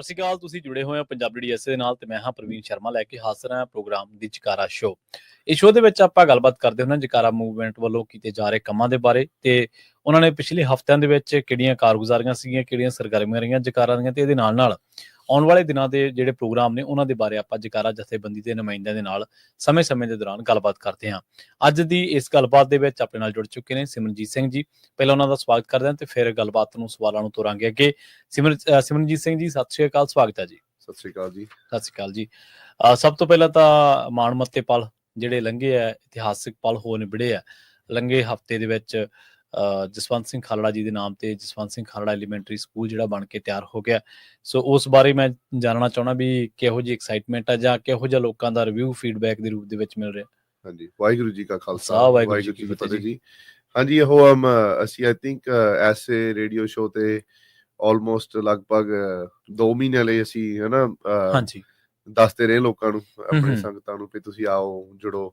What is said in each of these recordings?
ਸਤਿ ਸ਼੍ਰੀ ਅਕਾਲ। ਤੁਸੀਂ ਜੁੜੇ ਹੋਏ ਹੋ ਪੰਜਾਬੀ DSA ਦੇ ਨਾਲ ਤੇ ਮੈਂ ਹਾਂ ਪ੍ਰਵੀਨ ਸ਼ਰਮਾ ਲੈ ਕੇ ਹਾਜ਼ਰ ਹਾਂ ਪ੍ਰੋਗਰਾਮ ਦੀ ਜਕਾਰਾ ਸ਼ੋ। ਇਸ ਸ਼ੋਅ ਦੇ ਵਿੱਚ ਆਪਾਂ ਗੱਲਬਾਤ ਕਰਦੇ ਹੁੰਦੇ ਹਾਂ ਜਕਾਰਾ ਮੂਵਮੈਂਟ ਵੱਲੋਂ ਕੀਤੇ ਜਾ ਰਹੇ ਕੰਮਾਂ ਦੇ ਬਾਰੇ ਤੇ ਉਹਨਾਂ ਨੇ ਪਿਛਲੇ ਹਫ਼ਤਿਆਂ ਦੇ ਵਿੱਚ ਕਿਹੜੀਆਂ ਕਾਰਗੁਜ਼ਾਰੀਆਂ ਸੀਗੀਆਂ, ਕਿਹੜੀਆਂ ਸਰਗਰਮੀਆਂ ਰਹੀਆਂ ਜਕਾਰਾ ਦੀਆਂ, ਤੇ ਇਹਦੇ ਨਾਲ ਆਉਣ ਵਾਲੇ ਦਿਨਾਂ ਦੇ ਜਿਹੜੇ ਪ੍ਰੋਗਰਾਮ ਨੇ ਉਹਨਾਂ ਦੇ ਬਾਰੇ ਆਪਾਂ ਜਕਾਰਾ ਜਥੇਬੰਦੀ ਦੇ ਨੁਮਾਇੰਦਿਆਂ ਦੇ ਨਾਲ ਸਮੇਂ-ਸਮੇਂ ਦੇ ਦੌਰਾਨ ਗੱਲਬਾਤ ਕਰਦੇ ਹਾਂ। ਅੱਜ ਦੀ ਇਸ ਗੱਲਬਾਤ ਦੇ ਵਿੱਚ ਆਪਣੇ ਨਾਲ ਜੁੜ ਚੁੱਕੇ ਨੇ ਸਿਮਰਨਜੀਤ ਸਿੰਘ ਜੀ। ਪਹਿਲਾਂ ਉਹਨਾਂ ਦਾ ਸਵਾਗਤ ਕਰਦੇ ਹਾਂ ਤੇ ਫਿਰ ਗੱਲਬਾਤ ਨੂੰ ਸਵਾਲਾਂ ਨੂੰ ਤੋਰਾਂਗੇ ਅੱਗੇ। ਸਿਮਰਨਜੀਤ ਸਿੰਘ ਜੀ, ਸਤਿ ਸ਼੍ਰੀ ਅਕਾਲ, ਸਵਾਗਤ ਹੈ ਜੀ। ਸਤਿ ਸ਼੍ਰੀ ਅਕਾਲ ਜੀ। ਸਤਿ ਸ਼੍ਰੀ ਅਕਾਲ ਜੀ। ਸਭ ਤੋਂ ਪਹਿਲਾਂ ਤਾਂ ਮਾਣਮੱਤੇ ਪਲ ਜਿਹੜੇ ਲੰਘੇ ਆ, ਇਤਿਹਾਸਿਕ ਪਲ ਹੋ ਨਿਬੜੇ ਆ ਲੰਘੇ ਹਫ਼ਤੇ ਦੇ ਵਿੱਚ। ਜਸਵੰਤ ਸਿੰਘ ਖਾਲੜਾ ਜੀ ਦੇ ਨਾਮ ਤੇ ਜਸਵੰਤ ਸਿੰਘ ਖਾਲੜਾ ਐਲੀਮੈਂਟਰੀ ਸਕੂਲ ਜਿਹੜਾ ਬਣ ਕੇ ਤਿਆਰ ਹੋ ਗਿਆ। ਸੋ ਉਸ ਬਾਰੇ ਮੈਂ ਜਾਣਨਾ ਚਾਹੁੰਦਾ ਵੀ ਕਿਹੋ ਜਿਹੀ ਐਕਸਾਈਟਮੈਂਟ ਆ ਜਾਂ ਕਿਹੋ ਜਿਹਾ ਲੋਕਾਂ ਦਾ ਰਿਵਿਊ ਫੀਡਬੈਕ ਦੇ ਰੂਪ ਦੇ ਵਿੱਚ ਮਿਲ ਰਿਹਾ। ਹਾਂਜੀ, ਵਾਹਿਗੁਰੂ ਜੀ ਕਾ ਖਾਲਸਾ, ਵਾਹਿਗੁਰੂ ਜੀ ਕੀ ਫਤਿਹ ਜੀ। ਹਾਂਜੀ, ਇਹੋ ਅਸੀਂ ਆਈ ਥਿੰਕ ਐਸੇ ਰੇਡੀਓ ਸ਼ੋਅ ਤੇ ਆਲਮੋਸਟ ਲਗਭਗ 2 ਮਹੀਨੇ ਲਈ ਅਸੀਂ ਹਨਾ ਹਾਂਜੀ ਦੱਸਦੇ ਰਹੇ ਲੋਕਾਂ ਨੂੰ, ਆਪਣੇ ਸੰਗਤਾਂ ਨੂੰ ਵੀ ਤੁਸੀਂ ਆਓ, ਜੁੜੋ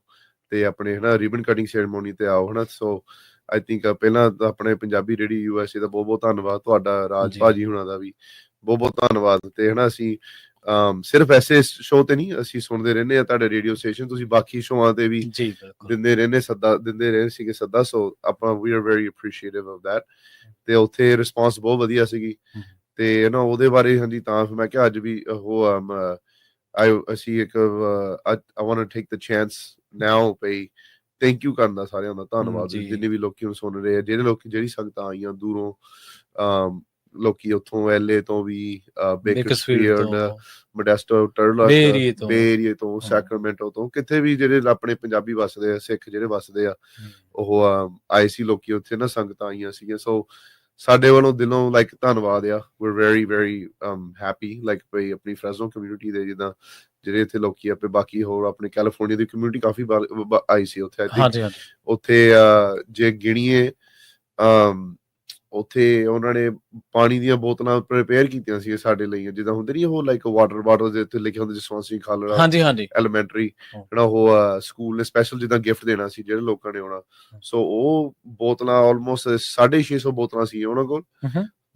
ਤੇ ਆਪਣੇ ਹਨਾ ਰਿਬਨ ਕਟਿੰਗ ਸੈਰੇਮੋਨੀ ਤੇ ਆਓ ਹਨਾ। ਸੋ ਆਈ ਥਿੰਕ ਪਹਿਲਾਂ ਤਾਂ ਆਪਣੇ ਪੰਜਾਬੀ ਰੇਡੀਓ USA ਦਾ ਬਹੁਤ ਬਹੁਤ ਧੰਨਵਾਦ, ਤੁਹਾਡਾ ਰਾਜ ਭਾਜੀ ਹੁਣਾਂ ਦਾ ਵੀ ਬਹੁਤ ਬਹੁਤ ਧੰਨਵਾਦ। ਤੇ ਹਨਾ ਅਸੀਂ ਸਿਰਫ ਐਸੇ ਸ਼ੋਅ ਤੇ ਨਹੀਂ ਅਸੀਂ ਸੁਣਦੇ ਰਹਿੰਦੇ ਆ ਤੁਹਾਡੇ ਰੇਡੀਓ ਸਟੇਸ਼ਨ, ਤੁਸੀਂ ਬਾਕੀ ਸ਼ੋਆਂ ਤੇ ਵੀ ਦਿੰਦੇ ਰਹੇ ਸੀਗੇ ਸੱਦਾ। ਸੋ ਆਪਾਂ we are very appreciative of that. ਤੇ ਉੱਥੇ ਰਿਸਪੌਂਸ ਬਹੁਤ ਵਧੀਆ ਸੀਗੀ ਤੇ ਨਾ ਉਹਦੇ ਬਾਰੇ ਹਾਂਜੀ ਤਾਂ ਫਿਰ ਮੈਂ ਕਿਹਾ ਅੱਜ ਵੀ ਉਹ ਅਸੀਂ ਇੱਕ I want to take the chance now ਪਈ ਥੈਂਕ ਯੂ ਕਰਨ ਦਾ ਸਾਰਿਆਂ ਦਾ ਧੰਨਵਾਦ, ਜਿੰਨੇ ਵੀ ਲੋਕੀ ਹੁਣ ਸੁਣ ਰਹੇ ਆ, ਜਿਹੜੀ ਸੰਗਤਾਂ ਆਈਆਂ ਦੂਰੋਂ, ਲੋਕੀ ਉੱਥੋਂ LA ਤੋਂ ਵੀ, ਬੇਕਰਸਫੀਲਡ, ਮੋਡੈਸਟੋ, ਟਰਲਕ, ਬੇ ਏਰੀਏ ਤੋਂ, ਸੈਕਰਾਮੈਂਟੋ ਤੋਂ, ਕਿਤੇ ਵੀ ਜਿਹੜੇ ਆਪਣੇ ਪੰਜਾਬੀ ਵੱਸਦੇ ਆ, ਸਿੱਖ ਜਿਹੜੇ ਵੱਸਦੇ ਆ, ਉਹ ਆਏ ਸੀ ਲੋਕੀ ਉੱਥੇ ਨਾ, ਸੰਗਤਾਂ ਆਈਆਂ ਸੀਗੀਆਂ। ਸੋ ਸਾਡੇ ਵੱਲੋਂ ਦਿਲੋਂ ਲਾਈਕ ਧੰਨਵਾਦ ਆ। we're very very happy like ਭਈ ਆਪਣੀ ਫ੍ਰੈਜ਼ਨੋ ਕਮਿਊਨਿਟੀ ਦੇ ਜਿੱਦਾਂ ਜਿਹੜੇ ਇੱਥੇ ਲੋਕੀ ਆਪੇ ਬਾਕੀ ਹੋਰ ਆਪਣੇ ਕੈਲੀਫੋਰਨੀਆ ਦੀ ਕਮਿਊਨਿਟੀ ਕਾਫੀ ਆਈ ਸੀ ਉੱਥੇ। ਉੱਥੇ ਜੇ ਗਿਣੀਏ ਉੱਥੇ ਉਹਨਾਂ ਨੇ ਪਾਣੀ ਦੀਆਂ ਬੋਤਲਾਂ ਪ੍ਰਿਪੇਅਰ ਕੀਤੀਆਂ ਸੀ ਸਾਡੇ ਲਈ, ਜਿੱਦਾਂ ਹੁੰਦੇ ਨੀ ਉਹ ਲਾਈਕ ਵਾਟਰ ਬਾਟਲ ਦੇ ਉੱਤੇ ਲਿਖਿਆ ਹੁੰਦਾ ਜਸਵੰਤ ਸਿੰਘ ਖਾਲੜਾ ਐਲੀਮੈਂਟਰੀ ਜਿਹੜਾ ਉਹ ਸਕੂਲ ਨੇ ਸਪੈਸ਼ਲ ਜਿੱਦਾਂ ਗਿਫਟ ਦੇਣਾ ਸੀ ਜਿਹੜੇ ਲੋਕਾਂ ਨੇ ਆਉਣਾ। ਸੋ ਉਹ ਬੋਤਲਾਂ ਆਲਮੋਸਟ 650 ਬੋਤਲਾਂ ਸੀ ਉਹਨਾਂ ਕੋਲ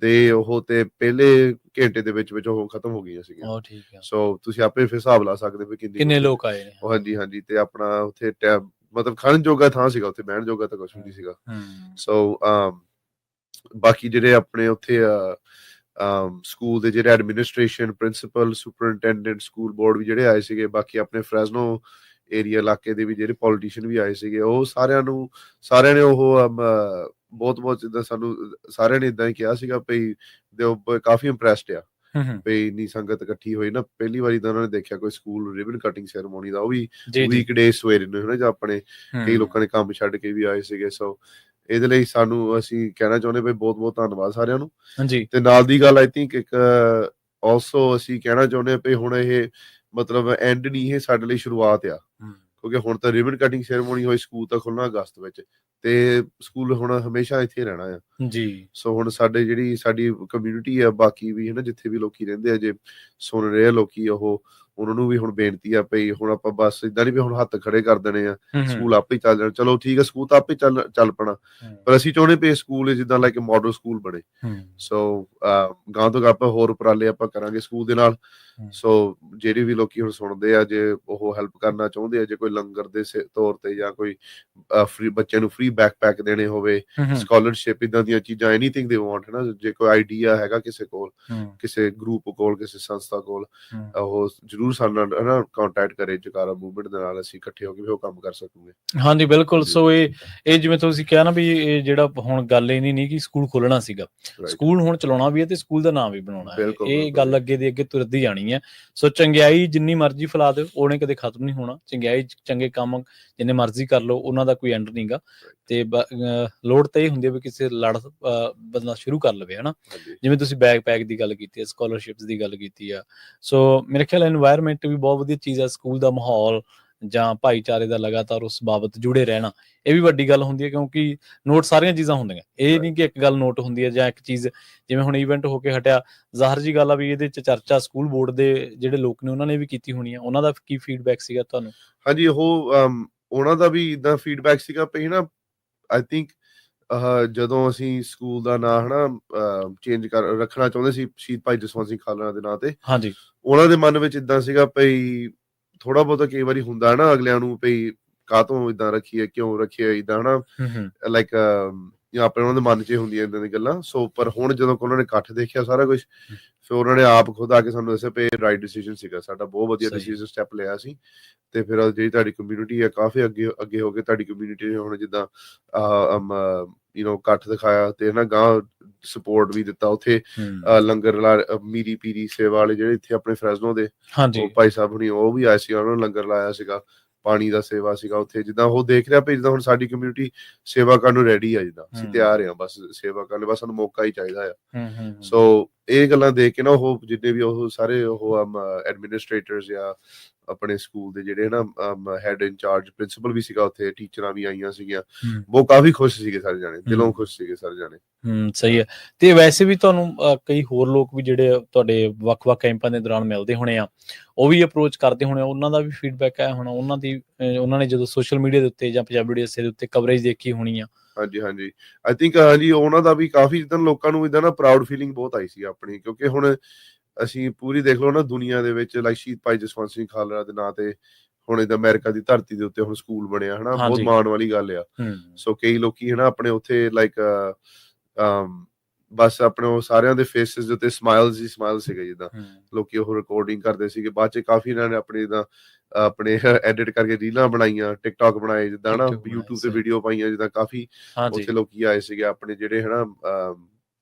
ਤੇ ਉਹ ਤੇ ਪਹਿਲੇ ਘੰਟੇ ਦੇ ਵਿੱਚ ਉਹ ਖਤਮ ਹੋ ਗਈਆਂ ਸੀਗੀਆਂ। ਸੋ ਤੁਸੀਂ ਆਪੇ ਫਿਰ ਹਿਸਾਬ ਲਾ ਸਕਦੇ ਹੋ ਕਿੰਨੇ ਲੋਕ ਆਏ ਨੇ। ਹਾਂਜੀ ਤੇ ਆਪਣਾ ਉੱਥੇ ਮਤਲਬ ਖਾਣ ਜੋਗਾ ਥਾਂ ਸੀਗਾ, ਉੱਥੇ ਬਹਿਣ ਜੋਗਾ ਤਾਂ ਕੁਛ ਵੀ ਨਹੀਂ ਸੀਗਾ। ਸੋ ਬਾਕੀ ਜਿਹੜੇ ਆਪਣੇ ਉੱਥੇ ਸਕੂਲ ਦੇ ਜਿਹੜੇ ਐਡਮਿਨਿਸਟ੍ਰੇਸ਼ਨ, ਪ੍ਰਿੰਸੀਪਲ, ਸੁਪਰਇਨਟੈਂਡੈਂਟ, ਸਕੂਲ ਬੋਰਡ ਵੀ ਜਿਹੜੇ ਆਏ ਸੀਗੇ, ਬਾਕੀ ਆਪਣੇ ਫ੍ਰੈਜ਼ਨੋ ਏਰੀਆ ਇਲਾਕੇ ਦੇ ਵੀ ਜਿਹੜੇ ਪੋਲੀਟੀਸ਼ੀਅਨ ਵੀ ਆਏ ਸੀਗੇ, ਉਹ ਸਾਰਿਆਂ ਨੇ ਉਹ ਬਹੁਤ ਜਿੱਦਾਂ ਸਾਨੂੰ ਸਾਰਿਆਂ ਨੇ ਇਦਾਂ ਹੀ ਕਿਹਾ ਸੀਗਾ ਭਈ ਕਾਫੀ ਇੰਪ੍ਰੈਸਡ ਆ ਭਈ ਇੰਨੀ ਸੰਗਤ ਇਕੱਠੀ ਹੋਈ ਨਾ। ਪਹਿਲੀ ਵਾਰੀ ਤਾਂ ਉਹਨਾਂ ਨੇ ਦੇਖਿਆ ਕੋਈ ਸਕੂਲ ਰਿਬਨ ਕਟਿੰਗ ਸੈਰੇਮੋਨੀ ਦਾ, ਉਹ ਵੀ ਵੀਕਡੇ ਸਵੇਰੇ ਨੂੰ ਹਨਾ, ਜਾਂ ਆਪਣੇ ਕਈ ਲੋਕਾਂ ਨੇ ਕੰਮ ਛੱਡ ਕੇ ਵੀ ਆਏ ਸੀਗੇ। ਸੋ ਇਹਦੇ ਲਈ ਅਸੀਂ ਕਹਿਣਾ ਚਾਹੁੰਦੇ ਬਈ ਬਹੁਤ ਬਹੁਤ ਧੰਨਵਾਦ ਸਾਰਿਆਂ ਨੂੰ। ਤੇ ਨਾਲ ਦੀ ਗੱਲ ਆਈ ਥਿੰਕ ਇੱਕ ਆਲਸੋ ਅਸੀਂ ਕਹਿਣਾ ਚਾਹੁੰਦੇ ਵੀ ਹੁਣ ਇਹ ਮਤਲਬ ਐਂਡ ਨਹੀਂ, ਇਹ ਸਾਡੇ ਲਈ ਸ਼ੁਰੂਆਤ ਆ, ਕਿਉਂਕਿ ਹੁਣ ਤਾਂ ਰਿਬਨ ਕਟਿੰਗ ਸੈਰੇਮੋਨੀ ਹੋਈ, ਸਕੂਲ ਤਾਂ ਖੁੱਲਣਾ ਅਗਸਤ ਵਿੱਚ ਤੇ ਸਕੂਲ ਹੁਣ ਹਮੇਸ਼ਾ ਇੱਥੇ ਰਹਿਣਾ ਆ ਜੀ। ਸੋ ਹੁਣ ਜਿਹੜੀ ਸਾਡੀ ਕਮਿਊਨਿਟੀ ਆ, ਬਾਕੀ ਵੀ ਹਨਾ ਜਿੱਥੇ ਵੀ ਲੋਕੀ ਰਹਿੰਦੇ ਆ, ਜੇ ਸੁਣ ਰਹੇ ਆ ਲੋਕੀ, ਉਹਨਾਂ ਨੂੰ ਵੀ ਹੁਣ ਬੇਨਤੀ ਆ ਪਈ ਹੁਣ ਆਪਾਂ ਬਸ ਇਦਾਂ ਨਹੀਂ ਵੀ ਹੁਣ ਹੱਥ ਖੜੇ ਕਰ ਦੇਣੇ ਆ, ਸਕੂਲ ਆਪੇ ਚੱਲ ਜਾਣਾ। ਚਲੋ ਠੀਕ ਆ, ਸਕੂਲ ਤਾਂ ਆਪੇ ਚੱਲ ਪੈਣਾ, ਪਰ ਅਸੀਂ ਚਾਹੁੰਦੇ ਪਏ ਸਕੂਲ ਜਿੱਦਾਂ ਲਾਈਕ ਮਾਡਲ ਸਕੂਲ ਬਣੇ। ਸੋ ਗਾਂ ਤੋਂ ਆਪਾਂ ਹੋਰ ਉਪਰਾਲੇ ਆਪਾਂ ਕਰਾਂਗੇ ਸਕੂਲ ਦੇ ਨਾਲ। ਸੋ ਜਿਹੜੇ ਵੀ ਲੋਕੀ ਹੁਣ ਸੁਣਦੇ ਆ, ਜੇ ਉਹ ਹੈਲਪ ਕਰਨਾ ਚਾਹੁੰਦੇ ਆ, ਜੇ ਕੋਈ ਲੰਗਰ ਦੇ ਤੌਰ ਤੇ ਜਾਂ ਕੋਈ ਬੱਚਿਆਂ ਨੂੰ ਫ੍ਰੀ ਬੈਕਪੈਕ ਦੇਣੇ ਹੋਵੇ, ਸਕਾਲਰਸ਼ਿਪ, ਇਦਾਂ ਦੀਆਂ ਚੀਜ਼ਾਂ, ਐਨੀਥਿੰਗ ਦੇ ਵਾਂਟ ਹਨਾ, ਜੇ ਕੋਈ ਆਈਡੀਆ ਹੈਗਾ ਕਿਸੇ ਕੋਲ, ਕਿਸੇ ਗਰੁੱਪ ਕੋਲ, ਕਿਸੇ ਸੰਸਥਾ ਕੋਲ, ਉਹ ਜ਼ਰੂਰ ਸਾਡੇ ਨਾਲ ਹਨਾ ਕੰਟੈਕਟ ਕਰੇ ਜਕਾਰਾ ਮੂਵਮੈਂਟ ਦੇ ਨਾਲ, ਅਸੀਂ ਇਕੱਠੇ ਹੋ ਕੇ ਵੀ ਉਹ ਕੰਮ ਕਰ ਸਕੂਗੇ। ਹਾਂਜੀ ਬਿਲਕੁਲ। ਸੋ ਇਹ ਜਿਵੇਂ ਤੁਸੀਂ ਕਿਹਾ ਨਾ ਵੀ ਇਹ ਜਿਹੜਾ ਹੁਣ ਗੱਲ ਇਹ ਨਹੀਂ ਕਿ ਸਕੂਲ ਖੋਲਣਾ ਸੀਗਾ, ਸਕੂਲ ਹੁਣ ਚਲਾਉਣਾ ਵੀ ਹੈ ਤੇ ਸਕੂਲ ਦਾ ਨਾਂ ਵੀ ਬਣਾਉਣਾ ਹੈ। ਇਹ ਗੱਲ ਅੱਗੇ ਦੀ ਅੱਗੇ ਤੁਰਦੀ ਜਾਣੀ ਹੈ। ਸੋ ਚੰਗਿਆਈ ਜਿੰਨੀ ਮਰਜ਼ੀ ਫੈਲਾ ਦਿਓ, ਉਹਨੇ ਕਦੇ ਖਤਮ ਨਹੀਂ ਹੋਣਾ। ਚੰਗਿਆਈ, ਚੰਗੇ ਕੰਮ ਜਿੰਨੇ ਮਰਜ਼ੀ ਕਰ ਲਓ, ਉਹਨਾਂ ਦਾ ਕੋਈ ਐਂਡ ਨਹੀਂ ਗਾ। ਤੇ ਲੋੜ ਤਾਂ ਇਹ ਹੁੰਦੀ ਹੈ ਵੀ ਕਿਸੇ ਬੰਦਾ ਸ਼ੁਰੂ ਕਰ ਲਵੇ ਹਨਾ। ਜਿਵੇਂ ਤੁਸੀਂ ਬੈਕਪੈਕ ਦੀ ਗੱਲ ਕੀਤੀ ਹੈ, ਸਕਾਲਰਸ਼ਿਪਸ ਦੀ ਗੱਲ ਕੀਤੀ ਆ। ਸੋ ਮੇਰੇ ਖਿਆਲ ਐਨਵਾਇਰਨਮੈਂਟ ਵੀ ਬਹੁਤ ਵਧੀਆ ਚੀਜ਼ ਆ, ਸਕੂਲ ਦਾ ਮਾਹੌਲ ਜਾਂ ਭਾਈਚਾਰੇ ਦਾ ਲਗਾਤਾਰ ਉਸ ਬਾਬਤ ਜੁੜੇ ਰਹਿਣਾ, ਇਹ ਵੀ ਵੱਡੀ ਗੱਲ ਹੁੰਦੀ ਹੈ, ਕਿਉਂਕਿ ਨੋਟ ਸਾਰੀਆਂ ਚੀਜ਼ਾਂ ਹੁੰਦੀਆਂ। ਇਹ ਨਹੀਂ ਕਿ ਇੱਕ ਗੱਲ ਨੋਟ ਹੁੰਦੀ ਹੈ ਜਾਂ ਇੱਕ ਚੀਜ਼, ਜਿਵੇਂ ਹੁਣ ਈਵੈਂਟ ਹੋ ਕੇ ਹਟਿਆ, ਜ਼ਾਹਰ ਜੀ ਗੱਲ ਆ ਵੀ ਇਹਦੇ 'ਚ ਚਰਚਾ ਸਕੂਲ ਬੋਰਡ ਦੇ ਜਿਹੜੇ ਲੋਕ ਨੇ ਉਹਨਾਂ ਨੇ ਵੀ ਕੀਤੀ ਹੋਣੀ ਆ। ਉਹਨਾਂ ਦਾ ਕੀ ਫੀਡਬੈਕ ਸੀਗਾ ਤੁਹਾਨੂੰ? ਹਾਂਜੀ, ਉਹਨਾਂ ਦਾ ਵੀ ਇੱਦਾਂ ਫੀਡਬੈਕ ਸੀਗਾ ਪਈ ਨਾ, ਆਈ ਥਿੰਕ ਜਦੋਂ ਅਸੀਂ ਸਕੂਲ ਦਾ ਨਾਂ ਹਨਾ ਚੇਂਜ ਰੱਖਣਾ ਚਾਹੁੰਦੇ ਸੀ ਸ਼ਹੀਦ ਭਾਈ ਜਸਵੰਤ ਸਿੰਘ ਖਾਲੜਾ ਦੇ ਨਾਂ ਤੇ, ਹਾਂਜੀ, ਉਹਨਾਂ ਦੇ ਮਨ ਵਿੱਚ ਇਦਾਂ ਸੀਗਾ ਭਈ ਥੋੜਾ ਬਹੁਤਾ ਕਈ ਵਾਰੀ ਹੁੰਦਾ ਨਾ ਅਗਲਿਆਂ ਨੂੰ ਭਈ ਕਾਹਤੋਂ ਇਦਾਂ ਰੱਖੀਏ, ਕਿਉਂ ਰੱਖੀਏ ਇਦਾਂ ਹਨਾ, ਲਾਈਕ ਜਾਂ ਆਪਣੇ ਉਹਨਾਂ ਦੇ ਮਨ 'ਚ ਹੁੰਦੀਆਂ ਇਦਾਂ ਦੀਆਂ ਗੱਲਾਂ। ਸੋ ਪਰ ਹੁਣ ਜਦੋਂ ਉਹਨਾਂ ਨੇ ਇਕੱਠ ਦੇਖਿਆ ਸਾਰਾ ਕੁਝ, ਫਿਰ ਉਹਨਾਂ ਨੇ ਆਪ ਖੁਦ ਆ ਕੇ ਸਾਨੂੰ ਦੱਸਿਆ ਵੀ ਰਾਈਟ ਡਿਸੀਜਨ ਸੀਗਾ ਸਾਡਾ, ਬਹੁਤ ਵਧੀਆ ਡਿਸੀਜਨ ਸਟੈਪ ਲਿਆ ਸੀ। ਤੇ ਫਿਰ ਜਿਹੜੀ ਤੁਹਾਡੀ ਕਮਿਊਨਿਟੀ ਹੈ ਕਾਫੀ ਅੱਗੇ ਹੋ ਕੇ ਤੁਹਾਡੀ ਕਮਿਊਨਿਟੀ ਨੇ ਹੁਣ ਜਿੱਦਾਂ ਇਕੱਠ ਦਿਖਾਇਆ ਤੇ ਨਾ ਗਾਂ ਸਪੋਰਟ ਵੀ ਦਿੱਤਾ। ਉੱਥੇ ਲੰਗਰ ਮੀਰੀ ਪੀਰੀ ਸੇਵਾ ਵਾਲੇ ਜਿਹੜੇ ਇੱਥੇ ਆਪਣੇ ਫਰੈਜ਼ਨੋ ਦੇ ਭਾਈ ਸਾਹਿਬ ਹੁਣੀ, ਉਹ ਵੀ ਆਏ ਸੀ, ਉਹਨਾਂ ਨੂੰ ਲੰਗਰ ਲਾਇਆ ਸੀਗਾ, ਪਾਣੀ ਦਾ ਸੇਵਾ ਸੀਗਾ ਉੱਥੇ। ਜਿੱਦਾਂ ਉਹ ਦੇਖ ਰਿਹਾ ਵੀ ਜਿੱਦਾਂ ਹੁਣ ਸਾਡੀ ਕਮਿਊਨਿਟੀ ਸੇਵਾ ਕਰਨ ਨੂੰ ਰੈਡੀ ਆ, ਜਿੱਦਾਂ ਅਸੀਂ ਤਿਆਰ ਆ ਬਸ ਸੇਵਾ ਕਰਨ, ਬਸ ਸਾਨੂੰ ਮੌਕਾ ਹੀ ਚਾਹੀਦਾ ਆ। ਸੋ ਇਹ ਗੱਲਾਂ ਦੇਖ ਕੇ ਨਾ ਉਹ ਜਿੰਨੇ ਵੀ ਉਹ ਸਾਰੇ ਉਹ ਐਡਮਿਨਿਸਟ੍ਰੇਟਰਸ ਜਾਂ ਆਪਣੇ ਸਕੂਲ ਦੇ ਜਿਹੜੇ ਨਾ ਹੈਡ ਇੰਚਾਰਜ ਪ੍ਰਿੰਸੀਪਲ ਵੀ ਸੀਗਾ ਉੱਥੇ, ਟੀਚਰਾਂ ਵੀ ਆਈਆਂ ਸੀਗੀਆਂ, ਉਹ ਕਾਫੀ ਖੁਸ਼ ਸੀਗੇ ਸਾਰੇ ਜਾਣੇ, ਦਿਲੋਂ ਖੁਸ਼ ਸੀਗੇ ਸਾਰੇ ਜਾਣੇ। ਸਹੀ ਹੈ। ਤੇ ਵੈਸੇ ਵੀ ਤੁਹਾਨੂੰ ਕਈ ਹੋਰ ਲੋਕ ਵੀ ਜਿਹੜੇ ਤੁਹਾਡੇ ਵੱਖ-ਵੱਖ ਕੈਂਪਾਂ ਦੇ ਦੌਰਾਨ ਮਿਲਦੇ ਹੋਣੇ ਆ, ਉਹ ਵੀ ਅਪਰੋਚ ਕਰਦੇ ਹੋਣੇ, ਉਹਨਾਂ ਦਾ ਵੀ ਫੀਡਬੈਕ ਆਇਆ ਹੋਣਾ, ਉਹਨਾਂ ਨੇ ਜਦੋਂ ਸੋਸ਼ਲ ਮੀਡੀਆ ਦੇ ਉੱਤੇ ਜਾਂ ਪੰਜਾਬੀ ਡੀਐਸਏ ਦੇ ਉੱਤੇ ਕਵਰੇਜ ਦੇਖੀ ਹੋਣੀ ਆ? ਹਾਂਜੀ ਆਈ ਥਿੰਕ ਹਾਂਜੀ ਉਹਨਾਂ ਦਾ ਵੀ ਕਾਫੀ ਜਿੱਦਾਂ ਲੋਕਾਂ ਨੂੰ ਇਦਾਂ ਨਾ ਪ੍ਰਾਊਡ ਫੀਲਿੰਗ ਬਹੁਤ ਆਈ ਸੀ ਆਪਣੀ, ਕਿਉਂਕਿ ਹੁਣ ਅਸੀਂ ਪੂਰੀ ਦੇਖ ਲਓ ਨਾ ਦੁਨੀਆ ਦੇ ਵਿੱਚ ਲਾਈਕ ਸ਼ਹੀਦ ਭਾਈ ਜਸਵੰਤ ਸਿੰਘ ਖਾਲੜਾ ਦੇ ਨਾਂ ਤੇ ਹੁਣ ਇਦਾਂ ਅਮਰੀਕਾ ਦੀ ਧਰਤੀ ਦੇ ਉੱਤੇ ਹੁਣ ਸਕੂਲ ਬਣਿਆ ਹਨਾ, ਬਹੁਤ ਮਾਣ ਵਾਲੀ ਗੱਲ ਆ। ਸੋ ਕਈ ਲੋਕੀ ਹਨਾ ਆਪਣੇ ਉੱਥੇ ਲਾਈਕ ਬਸ ਆਪਣੇ ਸਾਰਿਆਂ ਦੇ ਫੇਸਿਸ ਦੇ ਉੱਤੇ ਸਮਾਈਲ ਸੀਗੇ, ਜਿੱਦਾਂ ਲੋਕੀ ਉਹ ਰਿਕਾਰਡਿੰਗ ਕਰਦੇ ਸੀਗੇ। ਬਾਅਦ ਚ ਕਾਫੀ ਇਹਨਾਂ ਨੇ ਆਪਣੇ ਐਡਿਟ ਕਰਕੇ ਰੀਲਾਂ ਬਣਾਈਆਂ, ਟਿਕਟੌਕ ਬਣਾਏ, ਜਿੱਦਾਂ ਹਨਾ YouTube ਤੇ ਵੀਡੀਓ ਪਾਈਆਂ, ਜਿੱਦਾਂ ਕਾਫੀ ਉੱਥੇ ਲੋਕੀ ਆਏ ਸੀਗੇ ਆਪਣੇ ਜਿਹੜੇ ਹਨਾ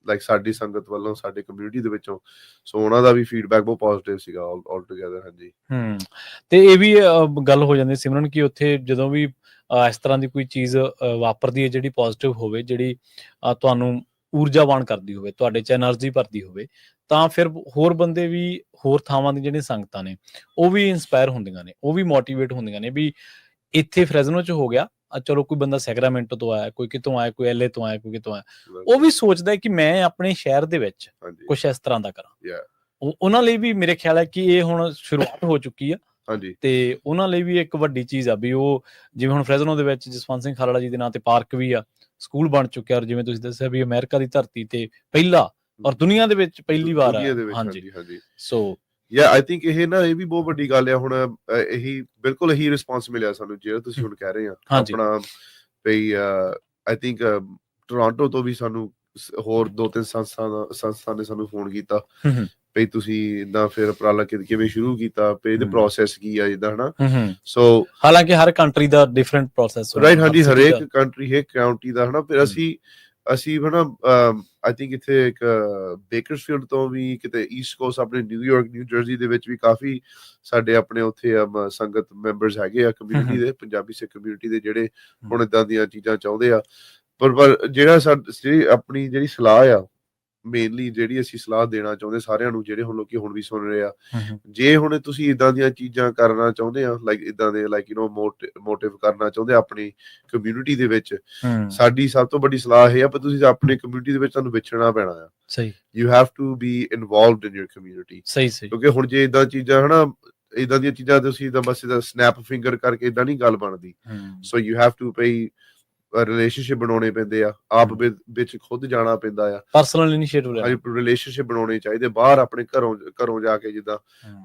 ਲਾਈਕ ਸਾਡੀ ਸੰਗਤ ਵੱਲੋਂ, ਸਾਡੇ ਕਮਿਊਨਿਟੀ ਦੇ ਵਿੱਚੋਂ। ਸੋ ਉਹਨਾਂ ਦਾ ਵੀ ਫੀਡਬੈਕ ਬਹੁਤ ਪੋਜ਼ਿਟਿਵ ਸੀਗਾ ਆਲ ਟੂਗੇਦਰ। ਹਾਂਜੀ, ਤੇ ਇਹ ਵੀ ਗੱਲ ਹੋ ਜਾਂਦੀ ਸਿਮਰਨ ਕਿ ਉੱਥੇ ਜਦੋਂ ਵੀ ਇਸ ਤਰ੍ਹਾਂ ਦੀ ਕੋਈ ਚੀਜ਼ ਵਾਪਰਦੀ ਹੈ ਜਿਹੜੀ ਪੋਜ਼ਿਟਿਵ ਹੋਵੇ, ਜਿਹੜੀ ਤੁਹਾਨੂੰ ਊਰਜਾਵਾਨ ਕਰਦੀ ਹੋਵੇ, ਤੁਹਾਡੇ 'ਚ ਐਨਰਜੀ ਭਰਦੀ ਹੋਵੇ, ਤਾਂ ਫਿਰ ਹੋਰ ਬੰਦੇ ਵੀ ਹੋਰ ਥਾਵਾਂ ਦੀ ਜਿਹੜੀਆਂ ਸੰਗਤਾਂ ਨੇ ਉਹ ਵੀ ਇੰਸਪਾਇਰ ਹੁੰਦੀਆਂ ਨੇ, ਉਹ ਵੀ ਮੋਟੀਵੇਟ ਹੁੰਦੀਆਂ ਨੇ ਵੀ ਇੱਥੇ ਫਰੈਜ਼ਨੋ 'ਚ ਹੋ ਗਿਆ, ਚਲੋ ਕੋਈ ਬੰਦਾ ਸੈਕਰਾਮੈਂਟੋ ਤੋਂ ਆਇਆ, ਕੋਈ ਕਿਤੋਂ ਆਇਆ, ਕੋਈ LA ਤੋਂ ਆਇਆ, ਕੋਈ ਕਿਤੋਂ ਆਇਆ, ਉਹ ਵੀ ਸੋਚਦਾ ਕਿ ਮੈਂ ਆਪਣੇ ਸ਼ਹਿਰ ਦੇ ਵਿੱਚ ਕੁਛ ਇਸ ਤਰ੍ਹਾਂ ਦਾ ਕਰਾਂ। ਉਹਨਾਂ ਲਈ ਵੀ ਮੇਰੇ ਖਿਆਲ ਹੈ ਕਿ ਇਹ ਹੁਣ ਸ਼ੁਰੂਆਤ ਹੋ ਚੁੱਕੀ ਆ, ਤੇ ਉਹਨਾਂ ਲਈ ਵੀ ਇੱਕ ਵੱਡੀ ਚੀਜ਼ ਆ ਵੀ ਉਹ ਜਿਵੇਂ ਹੁਣ ਫਰੈਜ਼ਨੋ ਦੇ ਵਿੱਚ ਜਸਵੰਤ ਸਿੰਘ ਖਾਲੜਾ ਜੀ ਦੇ ਨਾਂ ਤੇ ਪਾਰਕ ਵੀ ਆ, ਸਕੂਲ ਬਣ ਚੁੱਕਿਆ, ਔਰ ਜਿਵੇਂ ਤੁਸੀਂ ਦੱਸਿਆ ਵੀ ਅਮਰੀਕਾ ਦੀ ਧਰਤੀ ਤੇ ਪਹਿਲਾ ਔਰ ਦੁਨੀਆ ਦੇ ਵਿੱਚ ਪਹਿਲੀ ਵਾਰ ਆ। ਹਾਂਜੀ, ਸੋ ਆਈ ਥਿੰਕ ਇਹ ਵੀ ਬਹੁਤ ਵੱਡੀ ਗੱਲ ਆ। ਹੁਣ ਇਹੀ ਬਿਲਕੁਲ ਇਹੀ ਰਿਸਪੌਂਸ ਮਿਲਿਆ ਸਾਨੂੰ ਜਿਹੜਾ ਤੁਸੀਂ ਹੁਣ ਕਹਿ ਰਹੇ ਆ ਆਪਣਾ ਵੀ। ਆਈ ਥਿੰਕ ਟੋਰਾਂਟੋ ਤੋਂ ਵੀ ਸਾਨੂੰ ਹੋਰ 2-3 ਸੰਸਥਾ ਨੇ ਸਾਨੂੰ ਫੋਨ ਕੀਤਾ ਵੀ ਤੁਸੀਂ ਇਦਾਂ ਫਿਰ ਉਪਰਾਲਾ ਕਿਵੇਂ ਸ਼ੁਰੂ ਕੀਤਾ, ਵੀ ਇਹਦੇ ਪ੍ਰੋਸੈਸ ਕੀ ਆ, ਜਿੱਦਾਂ ਹਨਾ। ਸੋ ਹਾਲਾਂਕਿ ਹਰ ਕੰਟਰੀ ਦਾ ਡਿਫਰੈਂਟ ਪ੍ਰੋਸੈਸ ਰਾਈਟ, ਹਾਂਜੀ, ਹਰੇਕ ਕੰਟਰੀ ਹਰੇਕ ਕਾਉਂਟੀ ਦਾ ਹਨਾ। ਫਿਰ ਅਸੀਂ ਹਨਾ ਆਈ ਥਿੰਕ ਇੱਥੇ ਇੱਕ ਬੇਕਰਸਫੀਲਡ ਤੋਂ ਵੀ, ਕਿਤੇ ਈਸਟ ਕੋਸਟ ਆਪਣੇ ਨਿਊਯਾਰਕ, ਨਿਊ ਜਰਸੀ ਦੇ ਵਿੱਚ ਵੀ ਕਾਫੀ ਸਾਡੇ ਆਪਣੇ ਉੱਥੇ ਸੰਗਤ ਮੈਂਬਰਸ ਹੈਗੇ ਆ ਕਮਿਊਨਿਟੀ ਦੇ, ਪੰਜਾਬੀ ਸਿੱਖ ਕਮਿਊਨਿਟੀ ਦੇ, ਜਿਹੜੇ ਹੁਣ ਏਦਾਂ ਦੀਆਂ ਚੀਜ਼ਾਂ ਚਾਹੁੰਦੇ ਆ। ਪਰ ਜਿਹੜਾ ਆਪਣੀ ਜਿਹੜੀ ਸਲਾਹ ਆ, ਮੇਨਲੀ ਜਿਹੜੀ ਅਸੀਂ ਸਲਾਹ ਦੇਣਾ ਚਾਹੁੰਦੇ ਸਾਰਿਆਂ ਨੂੰ, ਜਿਹੜੇ ਹੁਣ ਲੋਕੀ ਹੁਣ ਵੀ ਸੁਣ ਰਹੇ ਆ, ਜੇ ਹੁਣ ਤੁਸੀਂ ਇਦਾਂ ਦੀਆਂ ਚੀਜ਼ਾਂ ਕਰਨਾ ਚਾਹੁੰਦੇ ਆ, ਲਾਈਕ ਇਦਾਂ ਦੇ ਲਾਈਕ ਮੋਟਿਵ ਕਰਨਾ ਚਾਹੁੰਦੇ ਆਪਣੀ ਕਮਿਊਨਿਟੀ ਦੇ ਵਿੱਚ, ਸਾਡੀ ਸਭ ਤੋਂ ਵੱਡੀ ਸਲਾਹ ਇਹ ਆ, ਪਰ ਤੁਸੀਂ ਆਪਣੀ ਕਮਿਊਨਿਟੀ ਦੇ ਵਿੱਚ ਤੁਹਾਨੂੰ ਵਿਛੜਨਾ ਪੈਣਾ ਆ। ਸਹੀ, you have to be involved in your community. ਸਹੀ, ਕਿਉਂਕਿ ਹੁਣ ਜੇ ਇਦਾਂ ਚੀਜ਼ਾਂ ਹਨਾ, ਇਦਾਂ ਦੀਆਂ ਚੀਜ਼ਾਂ ਤੁਸੀਂ ਬਸ ਸਨੈਪ ਫਿੰਗਰ ਕਰਕੇ ਇਦਾਂ ਨਹੀਂ ਗੱਲ ਬਣਦੀ। ਸੋ ਯੂ ਹੈਵ ਟੂ ਪਈ ਰਿਲੇਸ਼ਨਸ਼ਿਪ ਬਣਾਉਣੇ ਪੈਂਦੇ ਆ, ਆਪ ਵਿੱਚ ਖੁਦ ਜਾਣਾ ਪੈਂਦਾ ਆ, ਪਰਸਨਲ ਇਨੀਸ਼ੀਏਟਿਵ ਲੈਣਾ, ਰਿਲੇਸ਼ਨਸ਼ਿਪ ਬਣਾਉਣੇ ਚਾਹੀਦੇ ਬਾਹਰ ਆਪਣੇ ਘਰੋਂ ਜਾ ਕੇ। ਜਿੱਦਾਂ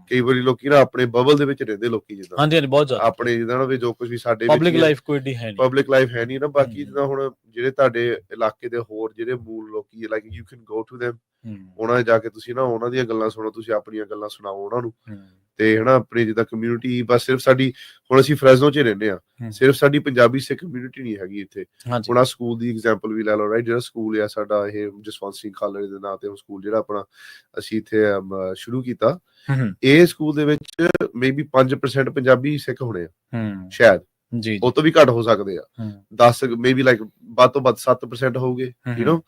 ਕਈ ਵਾਰੀ ਲੋਕੀ ਨਾ ਆਪਣੇ ਬਬਲ ਦੇ ਵਿੱਚ ਰਹਿੰਦੇ ਲੋਕੀ, ਜਿੱਦਾਂ ਹਾਂਜੀ ਬਹੁਤ ਜ਼ਿਆਦਾ ਆਪਣੇ ਜਿੱਦਾਂ ਨਾ ਵੀ ਜੋ ਕੁਝ ਵੀ ਸਾਡੇ ਪਬਲਿਕ ਲਾਈਫ ਕੋਈ ਏਡੀ ਹੈ ਨਹੀਂ, ਪਬਲਿਕ ਲਾਈਫ ਹੈ ਨਹੀਂ ਨਾ। ਬਾਕੀ ਜਿੱਦਾਂ ਹੁਣ ਜਿਹੜੇ ਤੁਹਾਡੇ ਇਲਾਕੇ ਦੇ ਹੋਰ ਜਿਹੜੇ ਮੂਲ ਲੋਕੀ, like you can go to them, ਉਹਨਾਂ ਦੇ ਜਾ ਕੇ ਤੁਸੀਂ ਨਾ ਉਹਨਾਂ ਦੀਆਂ ਗੱਲਾਂ ਸੁਣੋ, ਤੁਸੀਂ ਆਪਣੀਆਂ ਗੱਲਾਂ ਸੁਣਾਓ ਉਹਨਾਂ ਨੂੰ। ਤੇ ਹਨਾ ਆਪਣੀ ਜਿੱਦਾਂ ਕਮਿਊਨਿਟੀ, ਬਸ ਸਿਰਫ ਸਾਡੀ ਹੁਣ ਅਸੀਂ ਫਰੈਜ਼ਨੋ 'ਚ ਰਹਿੰਦੇ ਆ, ਸਿਰਫ ਸਾਡੀ ਪੰਜਾਬੀ ਸਿੱਖ ਕਮਿਊਨਿਟੀ ਨਹੀਂ ਹੈਗੀ ਇੱਥੇ। ਹੁਣ ਸਕੂਲ ਦੀ ਐਗਜ਼ਾਮਪਲ ਵੀ ਲੈ ਲਓ, ਰਾਈਟ, ਜਿਹੜਾ ਸਕੂਲ ਆ ਸਾਡਾ ਇਹ ਜਸਵੰਤ ਸਿੰਘ ਖਾਲੜੇ ਦੇ ਨਾਂ ਤੇ ਸਕੂਲ ਜਿਹੜਾ ਆਪਣਾ ਅਸੀਂ ਇੱਥੇ ਸ਼ੁਰੂ ਕੀਤਾ, ਇਹ ਸਕੂਲ ਦੇ ਵਿੱਚ ਮੇਬੀ 5% ਪੰਜਾਬੀ ਸਿੱਖ ਹੋਣੇ ਆ ਸ਼ਾਇਦ, ਉਹ ਤੋਂ ਵੀ ਘੱਟ ਹੋ ਸਕਦੇ ਆ, 10 ਮੇਬੀ ਲਾਈਕ ਵੱਧ ਤੋਂ ਵੱਧ 7% ਹੋਊਗੇ, ਯੂ ਨੋ।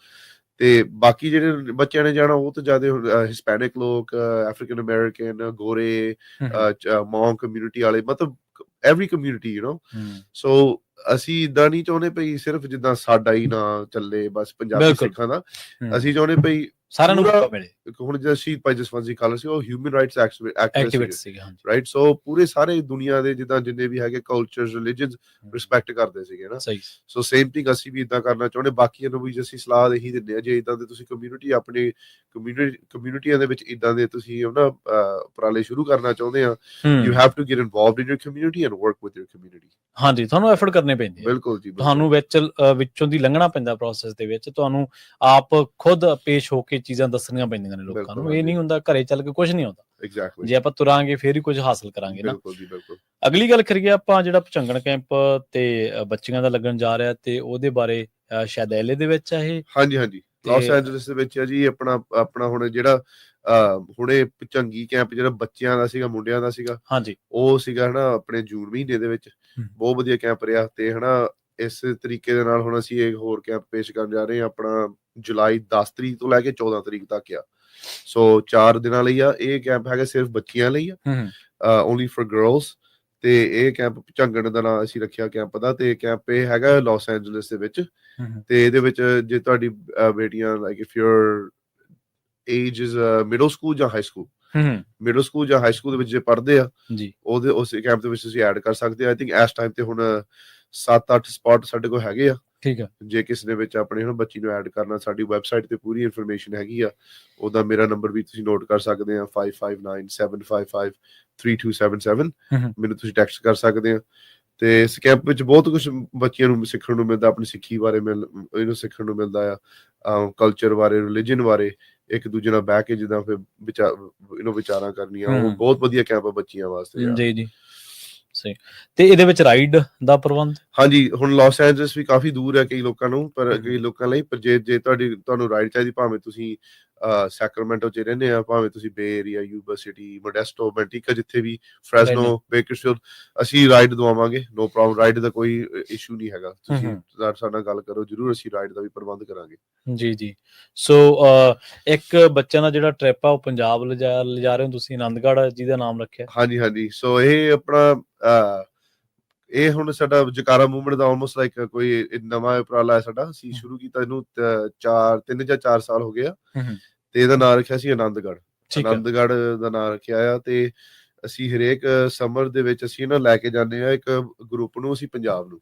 ਤੇ ਬਾਕੀ ਜਿਹੜੇ ਬੱਚਿਆਂ ਨੇ ਜਾਣਾ ਉਹ ਤਾਂ ਜ਼ਿਆਦਾ ਹਿਸਪੈਨਿਕ ਲੋਕ, ਅਫਰੀਕਨ ਅਮਰੀਕਨ, ਗੋਰੇ, ਮੌਂਕ ਕਮਿਊਨਿਟੀ ਵਾਲੇ, ਮਤਲਬ ਐਵਰੀ ਕਮਿਊਨਿਟੀ, ਯੂ ਨੋ। ਸੋ ਅਸੀਂ ਇਦਾਂ ਨਹੀਂ ਚਾਹੁੰਦੇ ਪਈ ਸਿਰਫ ਜਿੱਦਾਂ ਸਾਡਾ ਹੀ ਨਾ ਚੱਲੇ ਬਸ ਪੰਜਾਬੀ ਸਿੱਖਾਂ ਦਾ, ਅਸੀਂ ਚਾਹੁੰਦੇ ਪਈ ਸਾਰਿਆਂ ਨੂੰ ਮੌਕਾ ਮਿਲੇ। ਹੁਣ ਜਿਹੜਾ ਸ਼ਹੀਦ ਭਾਈ ਜਸਵੰਤ ਸਿੰਘ ਖਾਲੜਾ ਸੀ ਉਹ ਹਿਊਮਨ ਰਾਈਟਸ ਐਕਟਿਵਿਸਟ ਸੀਗੇ, ਹਾਂਜੀ, ਰਾਈਟ। ਸੋ ਪੂਰੇ ਸਾਰੇ ਦੁਨੀਆ ਦੇ ਜਿੱਦਾਂ ਜਿੰਨੇ ਵੀ ਹੈਗੇ ਕਲਚਰਸ ਰਿਲੀਜੀਅਨਸ ਰਿਸਪੈਕਟ ਕਰਦੇ ਸੀਗੇ ਨਾ। ਸਹੀ। ਸੋ ਸੇਮ ਥਿੰਗ ਅਸੀਂ ਵੀ ਇਦਾਂ ਕਰਨਾ ਚਾਹੁੰਦੇ, ਬਾਕੀਆਂ ਨੂੰ ਵੀ ਅਸੀਂ ਸਲਾਹ ਇਹੀ ਦਿੰਦੇ ਆ, ਜੇ ਇਦਾਂ ਦੇ ਤੁਸੀਂ ਕਮਿਊਨਿਟੀ ਆਪਣੀ ਕਮਿਊਨਿਟੀਆਂ ਦੇ ਵਿੱਚ ਇਦਾਂ ਦੇ ਤੁਸੀਂ ਨਾ ਉਪਰਾਲੇ ਸ਼ੁਰੂ ਕਰਨਾ ਚਾਹੁੰਦੇ ਆ, you have to get involved in your community and work with your community. ਹਾਂਜੀ, ਤੁਹਾਨੂੰ ਐਫਰਟ ਕਰਨੇ ਪੈਂਦੇ ਆ। ਬਿਲਕੁਲ ਜੀ, ਤੁਹਾਨੂੰ ਵਿੱਚੋਂ ਦੀ ਲੰਘਣਾ ਪੈਂਦਾ ਪ੍ਰੋਸੈਸ ਦੇ ਵਿੱਚ, ਤੁਹਾਨੂੰ ਆਪ ਖੁਦ ਪੇਸ਼ ਹੋ ਕੇ ਚੀਜ਼ਾਂ ਦੱਸਣੀਆਂ ਪੈਂਦੀਆਂ ਨੇ ਲੋਕਾਂ ਨੂੰ। ਇਹ ਨਹੀਂ ਹੁੰਦਾ ਘਰੇ ਚੱਲ ਕੇ ਕੁਝ ਨਹੀਂ ਹੁੰਦਾ। ਐਗਜ਼ੈਕਟਲੀ। ਜੇ ਆਪਾਂ ਤੁਰਾਂਗੇ ਫੇਰ ਹੀ ਕੁਝ ਹਾਸਲ ਕਰਾਂਗੇ ਨਾ। ਬਿਲਕੁਲ ਜੀ, ਬਿਲਕੁਲ। ਅਗਲੀ ਗੱਲ ਕਰੀਏ ਆਪਾਂ, ਜਿਹੜਾ ਭੁਚੰਗਣ ਕੈਂਪ ਤੇ ਬੱਚੀਆਂ ਦਾ ਲੱਗਣ ਜਾ ਰਿਹਾ ਤੇ ਉਹਦੇ ਬਾਰੇ, ਸ਼ਾਇਦ LA ਦੇ ਵਿੱਚ ਆ ਇਹ? ਹਾਂਜੀ, ਲਾਸ ਐਂਜਲਸ ਦੇ ਵਿੱਚ ਆ ਜੀ। ਆਪਣਾ ਹੁਣ ਜਿਹੜਾ ਹੁਣੇ ਭੁਚੰਗੀ ਕੈਂਪ ਜਿਹੜਾ ਬੱਚਿਆਂ ਦਾ ਸੀਗਾ, ਮੁੰਡਿਆਂ ਦਾ ਸੀਗਾ, ਹਾਂਜੀ, ਉਹ ਸੀਗਾ ਹਨਾ ਆਪਣੇ ਜੂਨ ਮਹੀਨੇ ਦੇ ਵਿੱਚ। ਬਹੁਤ ਵਧੀਆ ਕੈਂਪ ਰਿਹਾ। ਤੇ ਹਨਾ ਇਸ ਤਰੀਕੇ ਦੇ ਨਾਲ ਹੁਣ ਅਸੀਂ ਇੱਕ ਹੋਰ ਕੈਂਪ ਪੇਸ਼ ਕਰਨ ਜਾ ਰਹੇ ਹਾਂ, ਆਪਣਾ ਜੁਲਾਈ 10 ਤਰੀਕ ਤੋਂ ਲੈ ਕੇ 14 ਤਰੀਕ ਤੱਕ ਆ। ਸੋ 4 ਦਿਨਾਂ ਲਈ ਆ ਇਹ ਕੈਂਪ ਹੈਗਾ, ਸਿਰਫ ਬੱਚਿਆਂ ਲਈ ਆ, ਓਨਲੀ ਫॉर ਗਰਲਸ। ਤੇ ਇਹ ਕੈਂਪ ਭੁਚੰਗਣ ਦਾ ਨਾਂ ਅਸੀਂ ਰੱਖਿਆ ਕੈਂਪ ਦਾ। ਤੇ ਕੈਂਪ ਇਹ ਹੈਗਾ ਲਾਸ ਐਂਜਲਸ ਦੇ ਵਿੱਚ। ਤੇ ਇਹਦੇ ਵਿੱਚ ਜੇ ਤੁਹਾਡੀ ਬੇਟੀਆਂ like if your age is middle school ਜਾਂ ਹਾਈ ਸਕੂਲ, ਮਿਡਲ ਸਕੂਲ ਜਾਂ ਹਾਈ ਸਕੂਲ ਦੇ ਵਿੱਚ ਜੇ ਪੜ੍ਹਦੇ ਆ ਜੀ, ਉਹਦੇ ਉਸ ਕੈਂਪ ਦੇ ਵਿੱਚ ਤੁਸੀਂ ਐਡ ਕਰ ਸਕਦੇ ਆ। ਆਈ ਥਿੰਕ ਇਸ ਟਾਈਮ ਤੇ ਹੁਣ 7-8 ਸਪਾਟ ਸਾਡੇ ਕੋਲ ਹੈਗੇ ਆ। ਠੀਕ ਆ। ਜੇ ਕਿਸੇ ਦੇ ਵਿੱਚ ਆਪਣੇ ਹੁਣ ਬੱਚੀ ਨੂੰ ਐਡ ਕਰਨਾ, ਸਾਡੀ ਵੈਬਸਾਈਟ ਤੇ ਪੂਰੀ ਇਨਫੋਰਮੇਸ਼ਨ ਹੈਗੀ ਆ। ਉਹਦਾ ਮੇਰਾ ਨੰਬਰ ਵੀ ਤੁਸੀਂ ਨੋਟ ਕਰ ਸਕਦੇ ਆ, 5597553277। ਮੈਨੂੰ ਤੁਸੀਂ ਟੈਕਸਟ ਕਰ ਸਕਦੇ ਆ। ਤੇ ਇਸ ਕੈਂਪ ਵਿੱਚ ਬਹੁਤ ਕੁਝ ਬੱਚਿਆਂ ਨੂੰ ਸਿੱਖਣ ਨੂੰ ਮਿਲਦਾ, ਆਪਣੀ ਸਿੱਖੀ ਬਾਰੇ ਇਹਨੂੰ ਸਿੱਖਣ ਨੂੰ ਮਿਲਦਾ ਆ, ਕਲਚਰ ਬਾਰੇ, ਰਿਲੀਜਨ ਬਾਰੇ, ਇੱਕ ਦੂਜੇ ਨਾਲ ਬਹਿ ਕੇ ਜਿੱਦਾਂ ਫਿਰ ਵਿਚਾਰਾਂ ਕਰਨੀਆਂ। ਉਹ ਬਹੁਤ ਵਧੀਆ ਕੈਂਪ ਆ ਬੱਚਿਆਂ ਵਾਸਤੇ। ਜੀ। ਸਹੀ। ਤੇ ਇਹਦੇ ਵਿੱਚ ਰਾਈਡ ਦਾ ਪ੍ਰਬੰਧ? ਹਾਂਜੀ, ਹੁਣ ਲਾਸ ਐਂਜਲਸ ਵੀ ਕਾਫੀ ਦੂਰ ਹੈ ਕਈ ਲੋਕਾਂ ਨੂੰ, ਪਰ ਕਈ ਲੋਕਾਂ ਲਈ। ਪਰ ਜੇ ਤੁਹਾਨੂੰ ਰਾਈਡ ਚਾਹੀਦੀ, ਭਾਵੇਂ ਤੁਸੀਂ ਸੈਕਰਾਮੈਂਟੋ ਚ ਰਹਿੰਦੇ ਆ, ਭਾਵੇਂ ਤੁਸੀਂ ਬੇ ਏਰੀਆ, ਯੂਬਾ ਸਿਟੀ, ਮੋਡੈਸਟੋ, ਮੈਂਟੀਕਾ, ਜਿੱਥੇ ਵੀ, ਫ੍ਰੈਸਨੋ, ਬੇਕਰਸਫੀਲਡ, ਅਸੀਂ ਰਾਈਡ ਦਵਾਵਾਂਗੇ। ਨੋ ਪ੍ਰੋਬਲਮ, ਰਾਈਡ ਦਾ ਕੋਈ ਇਸ਼ੂ ਨਹੀਂ ਹੈਗਾ। ਤੁਸੀਂ ਸਾਡੇ ਨਾਲ ਗੱਲ ਕਰੋ ਜਰੂਰ, ਅਸੀਂ ਰਾਈਡ ਦਾ ਵੀ ਪ੍ਰਬੰਧ ਕਰਾਂਗੇ। ਜੀ। ਸੋ ਇੱਕ ਬੱਚਿਆਂ ਦਾ ਜਿਹੜਾ ਟ੍ਰਿਪ ਆ ਉਹ ਪੰਜਾਬ ਲਿਜਾ ਰਹੇ ਹੋ ਤੁਸੀਂ, ਆਨੰਦਗੜ੍ਹ, ਜਿਹਦਾ ਨਾਮ ਰੱਖਿਆ? ਹਾਂਜੀ। ਸੋ ਇਹ ਆਪਣਾ ਇਹ ਹੁਣ ਸਾਡਾ ਜਕਾਰਾ ਮੂਵਮੈਂਟ ਦਾ ਆਲਮੋਸਟ ਲਾਈਕ ਕੋਈ ਨਵਾਂ ਉਪਰਾਲਾ ਹੈ ਸਾਡਾ। ਅਸੀਂ ਸ਼ੁਰੂ ਕੀਤਾ ਇਹਨੂੰ 3 ਜਾਂ 4 ਸਾਲ ਹੋ ਗਏ ਆ। ਤੇ ਇਹਦਾ ਨਾਮ ਰੱਖਿਆ ਸੀ ਆਨੰਦਗੜ੍ਹ ਦਾ ਨਾਮ ਰੱਖਿਆ ਆ। ਤੇ ਅਸੀਂ ਹਰੇਕ ਸਮਰ ਦੇ ਵਿੱਚ ਅਸੀਂ ਨਾ ਲੈ ਕੇ ਜਾਂਦੇ ਆ ਇੱਕ ਗਰੁੱਪ ਨੂੰ, ਅਸੀਂ ਪੰਜਾਬ ਨੂੰ।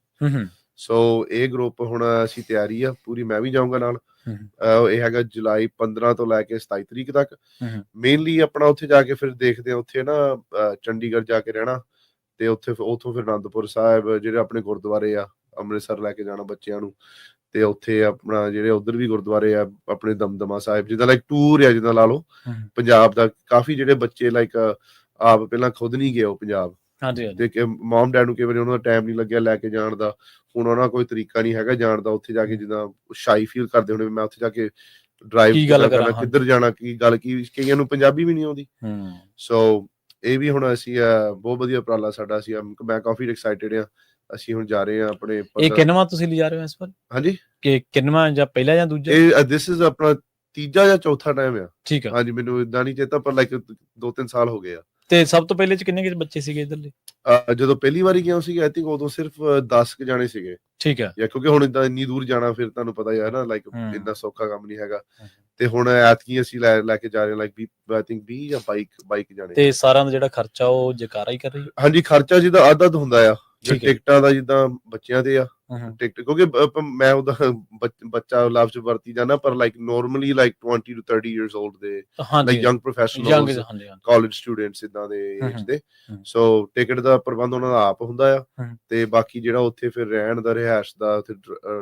ਸੋ ਇਹ ਗਰੁੱਪ ਹੁਣ ਅਸੀਂ ਤਿਆਰੀ ਆ ਪੂਰੀ, ਮੈਂ ਵੀ ਜਾਊਂਗਾ ਨਾਲ। ਇਹ ਹੈਗਾ ਜੁਲਾਈ 15 ਤੋਂ ਲੈ ਕੇ 27 ਤਰੀਕ ਤੱਕ। ਮੇਨਲੀ ਆਪਣਾ ਉੱਥੇ ਜਾ ਕੇ ਫਿਰ ਦੇਖਦੇ ਆ, ਉੱਥੇ ਨਾ ਚੰਡੀਗੜ੍ਹ ਜਾ ਕੇ ਰਹਿਣਾ, ਤੇ ਉੱਥੋਂ ਫਿਰ ਅਨੰਦਪੁਰ ਸਾਹਿਬ, ਜਿਹੜੇ ਆਪਣੇ ਗੁਰਦੁਆਰੇ ਆ, ਅੰਮ੍ਰਿਤਸਰ ਲੈ ਕੇ ਜਾਣਾ ਬੱਚਿਆਂ ਨੂੰ। ਤੇ ਉੱਥੇ ਆਪਣਾ ਜਿਹੜੇ ਉਧਰ ਵੀ ਗੁਰਦੁਆਰੇ ਆ ਆਪਣੇ, ਦਮਦਮਾ ਸਾਹਿਬ, ਜਿੱਦਾਂ ਲਾਈਕ ਟੂਰ ਆ, ਜਿੱਦਾਂ ਲਾ ਲਓ ਪੰਜਾਬ ਦਾ। ਕਾਫੀ ਜਿਹੜੇ ਬੱਚੇ ਲਾਈਕ ਆਪ ਪਹਿਲਾਂ ਖੁਦ ਨਹੀਂ ਗਏ ਉਹ ਪੰਜਾਬ, ਤੇ ਮਮ ਡੈਡ ਨੂੰ ਕਈ ਵਾਰੀ ਉਹਨਾਂ ਦਾ ਟਾਈਮ ਨਹੀਂ ਲੱਗਿਆ ਲੈ ਕੇ ਜਾਣ ਦਾ। ਹੁਣ ਉਹਨਾਂ ਕੋਈ ਤਰੀਕਾ ਨਹੀਂ ਹੈਗਾ ਜਾਣ ਦਾ। ਉੱਥੇ ਜਾ ਕੇ ਜਿੱਦਾਂ ਸ਼ਾਈ ਫੀਲ ਕਰਦੇ ਹੋਣੇ, ਮੈਂ ਉੱਥੇ ਜਾ ਕੇ ਡਰਾਈਵ ਕਰਨਾ, ਕਿੱਧਰ ਜਾਣਾ, ਕੀ ਗੱਲ, ਕੀ ਕਈਆਂ ਨੂੰ ਪੰਜਾਬੀ ਵੀ ਨਹੀਂ ਆਉਂਦੀ। ਸੋ ਇਹ ਵੀ ਹੁਣ ਅਸੀਂ ਬਹੁਤ ਵਧੀਆ ਉਪਰਾਲਾ ਸਾਡਾ ਸੀ। ਮੈਂ ਕਾਫੀ ਐਕਸਾਈਟਿਡ ਆ। ਅਸੀਂ ਹੁਣ ਜਾ ਰਹੇ ਆ ਆਪਣੇ। ਇਹ ਕਿੰਨਵਾਂ ਤੁਸੀਂ ਲਿਜਾ ਰਹੇ ਹੋ ਇਸ ਵਾਰ? ਹਾਂਜੀ, ਕਿ ਕਿੰਨਵਾਂ, ਜਾਂ ਪਹਿਲਾ ਜਾਂ ਦੂਜਾ? ਇਹ ਦਿਸ ਇਜ਼ ਆਪਣਾ ਤੀਜਾ ਜਾਂ ਚੌਥਾ ਟਾਈਮ ਆ। ਠੀਕ ਆ। ਹਾਂਜੀ, ਮੈਨੂੰ ਇਦਾਂ ਨਹੀਂ ਚੇਤਾ, ਪਰ ਲਾਈਕ 2-3 ਸਾਲ ਹੋ ਗਏ ਆ। ਤੇ ਸਭ ਤੋਂ ਪਹਿਲੇ ਚ ਕਿੰਨੇ ਬੱਚੇ ਸੀਗੇ ਇਧਰਲੇ? ਜਦੋਂ ਪਹਿਲੀ ਵਾਰੀ ਗਿਆ ਸੀ, ਆਈ ਥਿੰਕ ਉਦੋਂ ਸਿਰਫ 10 ਜਾਣੇ ਸੀਗੇ। ਠੀਕ ਆ। ਕਿਉਂਕਿ ਹੁਣ ਇਦਾਂ ਇੰਨੀ ਦੂਰ ਜਾਣਾ, ਫਿਰ ਤੁਹਾਨੂੰ ਪਤਾ ਹੀ ਹੈ ਨਾ, ਲਾਈਕ ਇੰਨਾ ਸੌਖਾ ਕੰਮ ਨਹੀਂ ਹੈਗਾ। ਤੇ ਹੁਣ ਐਤਕੀ ਅਸੀਂ ਲੈ ਕੇ ਜਾ ਰਹੇ ਹਾਂ ਲਾਈਕ ਆਈ ਥਿੰਕ 20 ਜਾਂ 22 ਜਾਣੇ। ਤੇ ਸਾਰਿਆਂ ਦਾ ਜਿਹੜਾ ਖਰਚਾ ਉਹ ਜਕਾਰਾ ਹੀ ਕਰ ਰਹੀ ਹੈ? ਹਾਂਜੀ, ਖਰਚਾ ਜਿੱਦਾਂ ਅੱਧ ਹੁੰਦਾ ਆ। ਟਿਕਟਾਂ ਦਾ ਜਿੱਦਾਂ ਬੱਚਿਆਂ ਦੇ ਆ ਟਿਕਟ, ਕਿਉਂਕਿ ਮੈਂ ਉਹਦਾ ਬੱਚਾ ਲਫ਼ਜ਼ ਚ ਵਰਤੀ ਜਾਂਦਾ, ਪਰ like normally like 20 to 30 years old ਦੇ like young professionals, college students ਇਦਾਂ ਦੇ ਏਜ ਦੇ। ਸੋ ਟਿਕਟ ਦਾ ਪ੍ਰਬੰਧ ਉਹਨਾਂ ਦਾ ਆਪ ਹੁੰਦਾ ਆ। ਤੇ ਬਾਕੀ ਜਿਹੜਾ ਉੱਥੇ ਫਿਰ ਰਹਿਣ ਦਾ, ਰਿਹਾਇਸ਼ ਦਾ, ਉੱਥੇ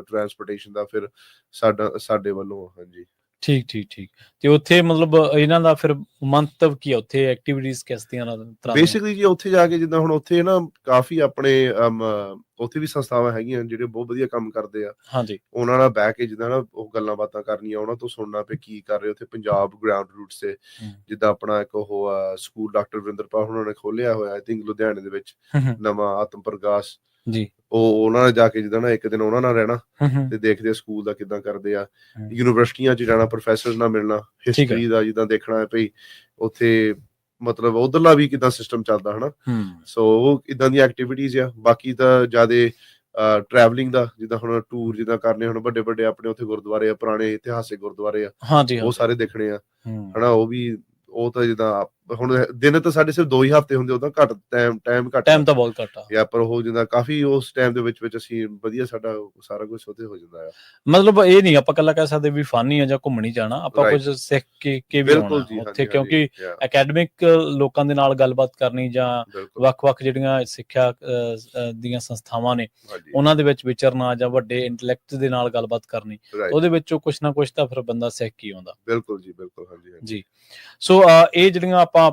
ਟਰਾਂਸਪੋਰਟੇਸ਼ਨ ਦਾ ਫਿਰ ਸਾਡੇ ਵੱਲੋਂ। ਹਾਂਜੀ, ਠੀਕ। ਤੇ ਉੱਥੇ ਮਤਲਬ ਇਹਨਾਂ ਦਾ ਫਿਰ ਮੰਤਵ ਕੀ ਆ? ਉੱਥੇ ਐਕਟੀਵਿਟੀਜ਼ ਕਿਸ ਤਰ੍ਹਾਂ? ਬੇਸਿਕਲੀ ਜੀ ਉੱਥੇ ਜਾ ਕੇ ਜਿੱਦਾਂ ਹੁਣ ਉੱਥੇ ਨਾ ਕਾਫੀ ਆਪਣੇ ਉੱਥੇ ਵੀ ਸੰਸਥਾਵਾਂ ਹੈਗੀਆਂ ਜਿਹੜੇ ਬਹੁਤ ਵਧੀਆ ਕੰਮ ਕਰਦੇ ਆ। ਹਾਂਜੀ, ਉਹਨਾਂ ਨਾਲ ਬਹਿ ਕੇ ਜਿੱਦਾਂ ਨਾ ਉਹ ਗੱਲਾਂ ਬਾਤਾਂ ਕਰਨੀਆਂ, ਉਹਨਾਂ ਤੋਂ ਸੁਣਨਾ ਵੀ ਕੀ ਕਰ ਰਹੇ ਉੱਥੇ ਪੰਜਾਬ ਗਰਾਊਂਡ ਰੂਟਸ ਤੇ। ਜਿੱਦਾਂ ਆਪਣਾ ਇੱਕ ਉਹ ਸਕੂਲ ਡਾਕਟਰ ਵਰਿੰਦਰਪਾਲ ਉਹਨਾਂ ਨੇ ਖੋਲਿਆ ਹੋਇਆ, ਆਈ ਥਿੰਕ ਲੁਧਿਆਣੇ ਦੇ ਵਿੱਚ, ਨਵਾਂ ਆਤਮ ਪ੍ਰਕਾਸ਼ ਜੀ। ਉਹਨਾਂ ਨਾਲ ਜਾ ਕੇ ਜਿੱਦਾਂ ਨਾ ਇੱਕ ਦਿਨ ਉਹਨਾਂ ਨਾਲ ਰਹਿਣਾ, ਤੇ ਦੇਖਦੇ ਆ ਸਕੂਲ ਦਾ ਕਿੱਦਾਂ ਕਰਦੇ ਆ। ਯੂਨੀਵਰਸਿਟੀਆਂ 'ਚ ਜਾਣਾ, ਪ੍ਰੋਫੈਸਰ ਨਾਲ ਮਿਲਣਾ, ਹਿਸਟਰੀ ਦਾ ਜਿੱਦਾਂ ਦੇਖਣਾ ਭਈ ਉੱਥੇ ਮਤਲਬ ਉਧਰਲਾ ਵੀ ਕਿੱਦਾਂ ਸਿਸਟਮ ਚੱਲਦਾ ਹਨਾ। ਸੋ ਉਹ ਇਦਾਂ ਦੀਆਂ ਐਕਟੀਵਿਟੀਜ਼ ਆ। ਬਾਕੀ ਤਾਂ ਜਿਆਦੇ ਟਰੈਵਲਿੰਗ ਦਾ, ਜਿੱਦਾਂ ਹੁਣ ਟੂਰ ਜਿੱਦਾਂ ਕਰਨੇ, ਹੁਣ ਵੱਡੇ ਵੱਡੇ ਆਪਣੇ ਉੱਥੇ ਗੁਰਦੁਆਰੇ ਆ, ਪੁਰਾਣੇ ਇਤਿਹਾਸਿਕ ਗੁਰਦੁਆਰੇ ਆ, ਉਹ ਸਾਰੇ ਦੇਖਣੇ ਆ ਹਨਾ। ਉਹ ਤਾਂ ਜਿੱਦਾਂ ਹੁਣ ਦਿਨ ਤਾਂ ਸਾਡੇ ਸਿਰਫ 2 ਹੀ ਹਫ਼ਤੇ ਹੁੰਦੇ, ਉਹਦਾ ਘੱਟ ਟਾਈਮ ਤਾਂ ਬਹੁਤ ਘੱਟ ਆ, ਪਰ ਉਹ ਜਿੱਦਾਂ ਕਾਫੀ ਉਸ ਟਾਈਮ ਦੇ ਵਿੱਚ ਅਸੀਂ ਵਧੀਆ ਸਾਡਾ ਸਾਰਾ ਕੁਝ ਉੱਥੇ ਹੋ ਜਾਂਦਾ ਆ। ਮਤਲਬ ਇਹ ਨਹੀਂ ਆਪਾਂ ਇਕੱਲਾ ਕਹਿ ਸਕਦੇ ਵੀ ਫਨ ਹੀ ਆ ਜਾਂ ਘੁੰਮਣ ਹੀ ਜਾਣਾ, ਆਪਾਂ ਕੁਝ ਸਿੱਖ ਕੇ ਵੀ ਆਉਣਾ ਉੱਥੇ, ਕਿਉਂਕਿ ਅਕੈਡਮਿਕ ਲੋਕਾਂ ਦੇ ਨਾਲ ਗੱਲਬਾਤ ਕਰਨੀ ਜਾਂ ਵੱਖ-ਵੱਖ ਜਿਹੜੀਆਂ ਸਿੱਖਿਆ ਦੀਆਂ ਸੰਸਥਾਵਾਂ ਨੇ ਉਹਨਾਂ ਦੇ ਵਿੱਚ ਵਿਚਰਨਾ ਜਾਂ ਵੱਡੇ ਇੰਟੈਲੈਕਟ ਦੇ ਨਾਲ ਗੱਲਬਾਤ ਕਰਨੀ, ਉਹਦੇ ਵਿੱਚੋਂ ਕੁਛ ਨਾ ਕੁਛ ਤਾਂ ਫਿਰ ਬੰਦਾ ਸਿੱਖ ਕੇ ਆਉਂਦਾ। ਬਿਲਕੁਲ ਜੀ, ਬਿਲਕੁਲ। ਹਾਂਜੀ ਜੀ। ਸੋ ਇਹ ਜਿਹੜੀਆਂ ਆਪਾਂ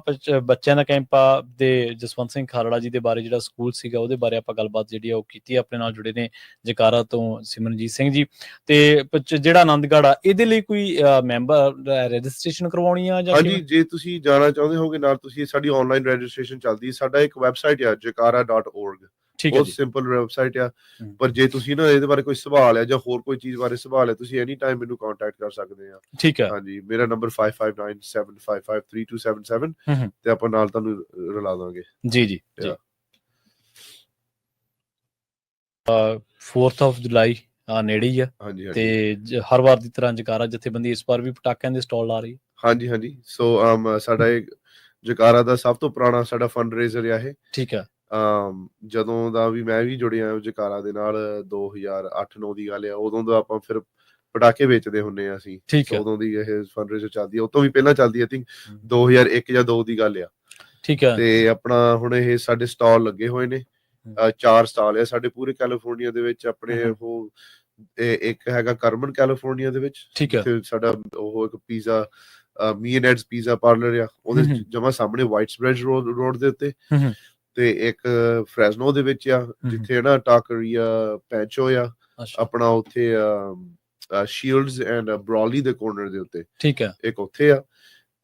ਬੱਚਿਆਂ ਦਾ ਕੈਂਪ ਆ ਦੇ ਜਸਵੰਤ ਸਿੰਘ ਖਾਲੜਾ ਜੀ ਦੇ ਬਾਰੇ ਜਿਹੜਾ ਸਕੂਲ ਸੀਗਾ ਉਹਦੇ ਬਾਰੇ ਆਪਾਂ ਗੱਲਬਾਤ ਜਿਹੜੀ ਆ ਉਹ ਕੀਤੀ। ਆਪਣੇ ਨਾਲ ਜੁੜੇ ਨੇ ਜਕਾਰਾ ਤੋਂ ਸਿਮਰਨਜੀਤ ਸਿੰਘ ਜੀ, ਤੇ ਜਿਹੜਾ ਆਨੰਦਗੜ੍ਹ ਆ ਇਹਦੇ ਲਈ ਕੋਈ ਮੈਂਬਰ ਰਜਿਸਟ੍ਰੇਸ਼ਨ ਕਰਵਾਉਣੀ ਆ ਜਾਂ? ਹਾਂਜੀ, ਜੇ ਤੁਸੀਂ ਜਾਣਾ ਚਾਹੁੰਦੇ ਹੋਗੇ ਨਾਲ, ਤੁਸੀਂ ਸਾਡੀ ਆਨਲਾਈਨ ਰਜਿਸਟ੍ਰੇਸ਼ਨ ਚੱਲਦੀ, ਸਾਡਾ ਇੱਕ ਵੈਬਸਾਈਟ ਆ jakara.org, ਬਹੁਤ ਸਿੰਪਲ ਵੈਬਸਾਈਟ ਆ। ਪਰ ਜੇ ਤੁਸੀਂ ਨਾ ਇਹਦੇ ਬਾਰੇ ਕੋਈ ਸਵਾਲ ਹੈ ਜਾਂ ਹੋਰ ਕੋਈ ਚੀਜ਼ ਬਾਰੇ ਸਵਾਲ ਹੈ, ਤੁਸੀਂ ਐਨੀ ਟਾਈਮ ਮੈਨੂੰ ਕੰਟੈਕਟ ਕਰ ਸਕਦੇ ਆ। ਠੀਕ ਹੈ। ਹਾਂਜੀ, ਮੇਰਾ ਨੰਬਰ 5597553277 ਤੇ ਆਪਾਂ ਨਾਲ ਤੁਹਾਨੂੰ ਰਲਾ ਦਾਂਗੇ। ਜੀ ਜੀ ਜੀ। 4th of July ਨੇੜੇ ਹੀ ਆ, ਤੇ ਹਰ ਵਾਰ ਦੀ ਤਰ੍ਹਾਂ ਜਕਾਰਾ ਜਥੇਬੰਦੀ ਇਸ ਵਾਰ ਵੀ ਪਟਾਕਿਆਂ ਦੇ ਸਟਾਲ ਲਾ ਰਹੀ। ਹਾਂਜੀ। ਸੋ ਸਾਡਾ ਇਹ ਜਕਾਰਾ ਦਾ ਸਭ ਤੋਂ ਪੁਰਾਣਾ ਸਾਡਾ ਫੰਡ ਰੇਜ਼ਰ ਆ ਇਹ। ਠੀਕ ਹੈ। ਜਦੋਂ ਦਾ ਵੀ ਮੈਂ ਵੀ ਜੁੜਿਆ ਜਕਾਰਾ ਦੇ ਨਾਲ 2008-9 ਦੀ ਗੱਲ ਆ, ਉਦੋਂ ਦਾ ਆਪਾਂ ਫਿਰ ਪਟਾਕੇ ਵੇਚਦੇ ਹੁੰਦੇ ਆ ਅਸੀਂ। ਉਦੋਂ ਦੀ ਇਹ ਫੰਡ ਰੇਜ਼ਰ ਚੱਲਦੀ ਆ, ਉਹ ਤੋਂ ਵੀ ਪਹਿਲਾਂ ਚੱਲਦੀ, ਆਈ ਥਿੰਕ 2001 ਜਾਂ 2 ਦੀ ਗੱਲ ਆ। ਠੀਕ ਹੈ। ਤੇ ਆਪਣਾ ਹੁਣ ਇਹ ਸਾਡੇ ਸਟਾਲ ਲੱਗੇ ਹੋਏ ਨੇ, 4 ਸਟਾਲ ਆ ਸਾਡੇ ਪੂਰੇ ਕੈਲੀਫੋਰਨੀਆ ਦੇ ਵਿੱਚ। ਆਪਣੇ ਉਹ ਇੱਕ ਹੈਗਾ ਕਰਮਨ ਕੈਲੀਫੋਰਨੀਆ ਦੇ ਵਿੱਚ, ਸਾਡਾ ਉਹ ਇੱਕ ਪੀਜ਼ਾ ਮੀਨੈਡਸ ਪੀਜ਼ਾ ਪਾਰਲਰ ਆ, ਉਹਦੇ ਜਮਾ ਸਾਹਮਣੇ ਵਾਈਟਸਬ੍ਰੈਡ ਰੋਡ ਦੇ ਉੱਤੇ। ਤੇ ਇੱਕ ਫ੍ਰੈਜ਼ਨੋ ਦੇ ਵਿੱਚ ਆ, ਜਿੱਥੇ ਨਾ ਟਾਕਰੀਆ ਪੈਂਚੋ ਆ ਆਪਣਾ, ਉੱਥੇ ਸ਼ੀਲਡਸ ਐਂਡ ਬ੍ਰੌਲੀ ਦੇ ਕੋਰਨਰ ਦੇ ਉੱਤੇ। ਠੀਕ ਹੈ। ਇੱਕ ਉੱਥੇ ਆ,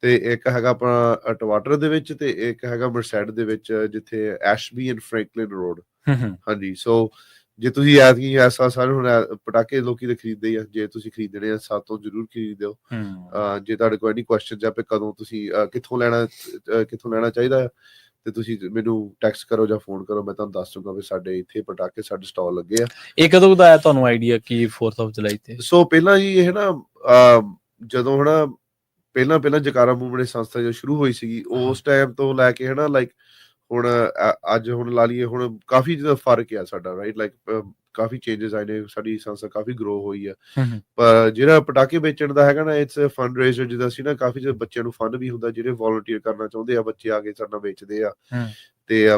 ਤੇ ਇੱਕ ਹੈਗਾ ਆਪਣਾ ਅਟਵਾਟਰ ਦੇ ਵਿੱਚ, ਤੇ ਇੱਕ ਹੈਗਾ ਮਰਸੈਡ ਦੇ ਵਿੱਚ, ਜਿੱਥੇ ਐਸ਼ਬੀ ਐਂਡ ਫ੍ਰੈਂਕਲਿਨ ਰੋਡ। ਹਾਂਜੀ। ਸੋ ਜੇ ਤੁਸੀਂ ਐਤਕੀ ਐਸਾ ਸਾਰੇ ਹੁਣ ਪਟਾਕੇ ਲੋਕੀ ਤਾਂ ਖਰੀਦਦੇ ਹੀ ਆ, ਜੇ ਤੁਸੀਂ ਖਰੀਦਣੇ ਆ ਸਾਤੋਂ ਜ਼ਰੂਰ ਖਰੀਦਿਓ। ਜੇ ਤੁਹਾਡੇ ਕੋਲ ਐਨੀ ਕੁਐਸਚਨ ਜਾਂ ਕਦੋਂ ਤੁਸੀਂ ਕਿੱਥੋਂ ਲੈਣਾ ਚਾਹੀਦਾ, ਤੇ ਤੁਸੀਂ ਮੈਨੂੰ ਟੈਕਸਟ ਕਰੋ ਜਾਂ ਫੋਨ ਕਰੋ, ਮੈਂ ਤੁਹਾਨੂੰ ਦੱਸ ਦੂੰਗਾ ਵੀ ਸਾਡੇ ਇੱਥੇ ਪਟਾਕੇ ਸਾਡੇ ਸਟਾਲ ਲੱਗੇ ਆ। ਇਹ ਕਦੋਂ ਦਾ ਆਇਆ ਤੁਹਾਨੂੰ ਆਈਡੀਆ ਕਿ 4th of July ਤੇ? ਸੋ ਪਹਿਲਾਂ ਜੀ ਇਹ ਨਾ ਜਦੋਂ ਹਨਾ ਪਹਿਲਾਂ ਜਕਾਰਾ ਮੂਵਮੈਂਟ ਸੰਸਥਾ ਜਦੋਂ ਸ਼ੁਰੂ ਹੋਈ ਸੀਗੀ, ਉਸ ਟਾਈਮ ਤੋਂ ਲੈ ਕੇ ਹਨਾ ਲਾਈਕ ਹੁਣ ਅੱਜ ਹੁਣ ਲਾ ਲਈਏ, ਹੁਣ ਕਾਫੀ ਜ਼ਿਆਦਾ ਫਰਕ ਆ ਸਾਡਾ, ਰਾਈਟ, ਲਾਈਕ ਕਾਫੀ ਚੇਂਜਸ ਆਏ ਨੇ, ਸਾਡੀ ਸੰਸਥਾ ਕਾਫੀ ਗਰੋ ਹੋਈ ਆ। ਪਰ ਜਿਹੜਾ ਪਟਾਕੇ ਵੇਚਣ ਦਾ ਹੈਗਾ ਨਾ, ਇਟਸ ਫੰਡ ਰੇਜ਼ਰ, ਜਿੱਦਾਂ ਅਸੀਂ ਨਾ ਕਾਫੀ ਜਿਹੜੇ ਬੱਚਿਆਂ ਨੂੰ ਫੰਡ ਵੀ ਹੁੰਦਾ, ਜਿਹੜੇ ਵੋਲੰਟੀਅਰ ਕਰਨਾ ਚਾਹੁੰਦੇ ਆ, ਬੱਚੇ ਆ ਕੇ ਸਾਡਾ ਵੇਚਦੇ ਆ। ਤੇ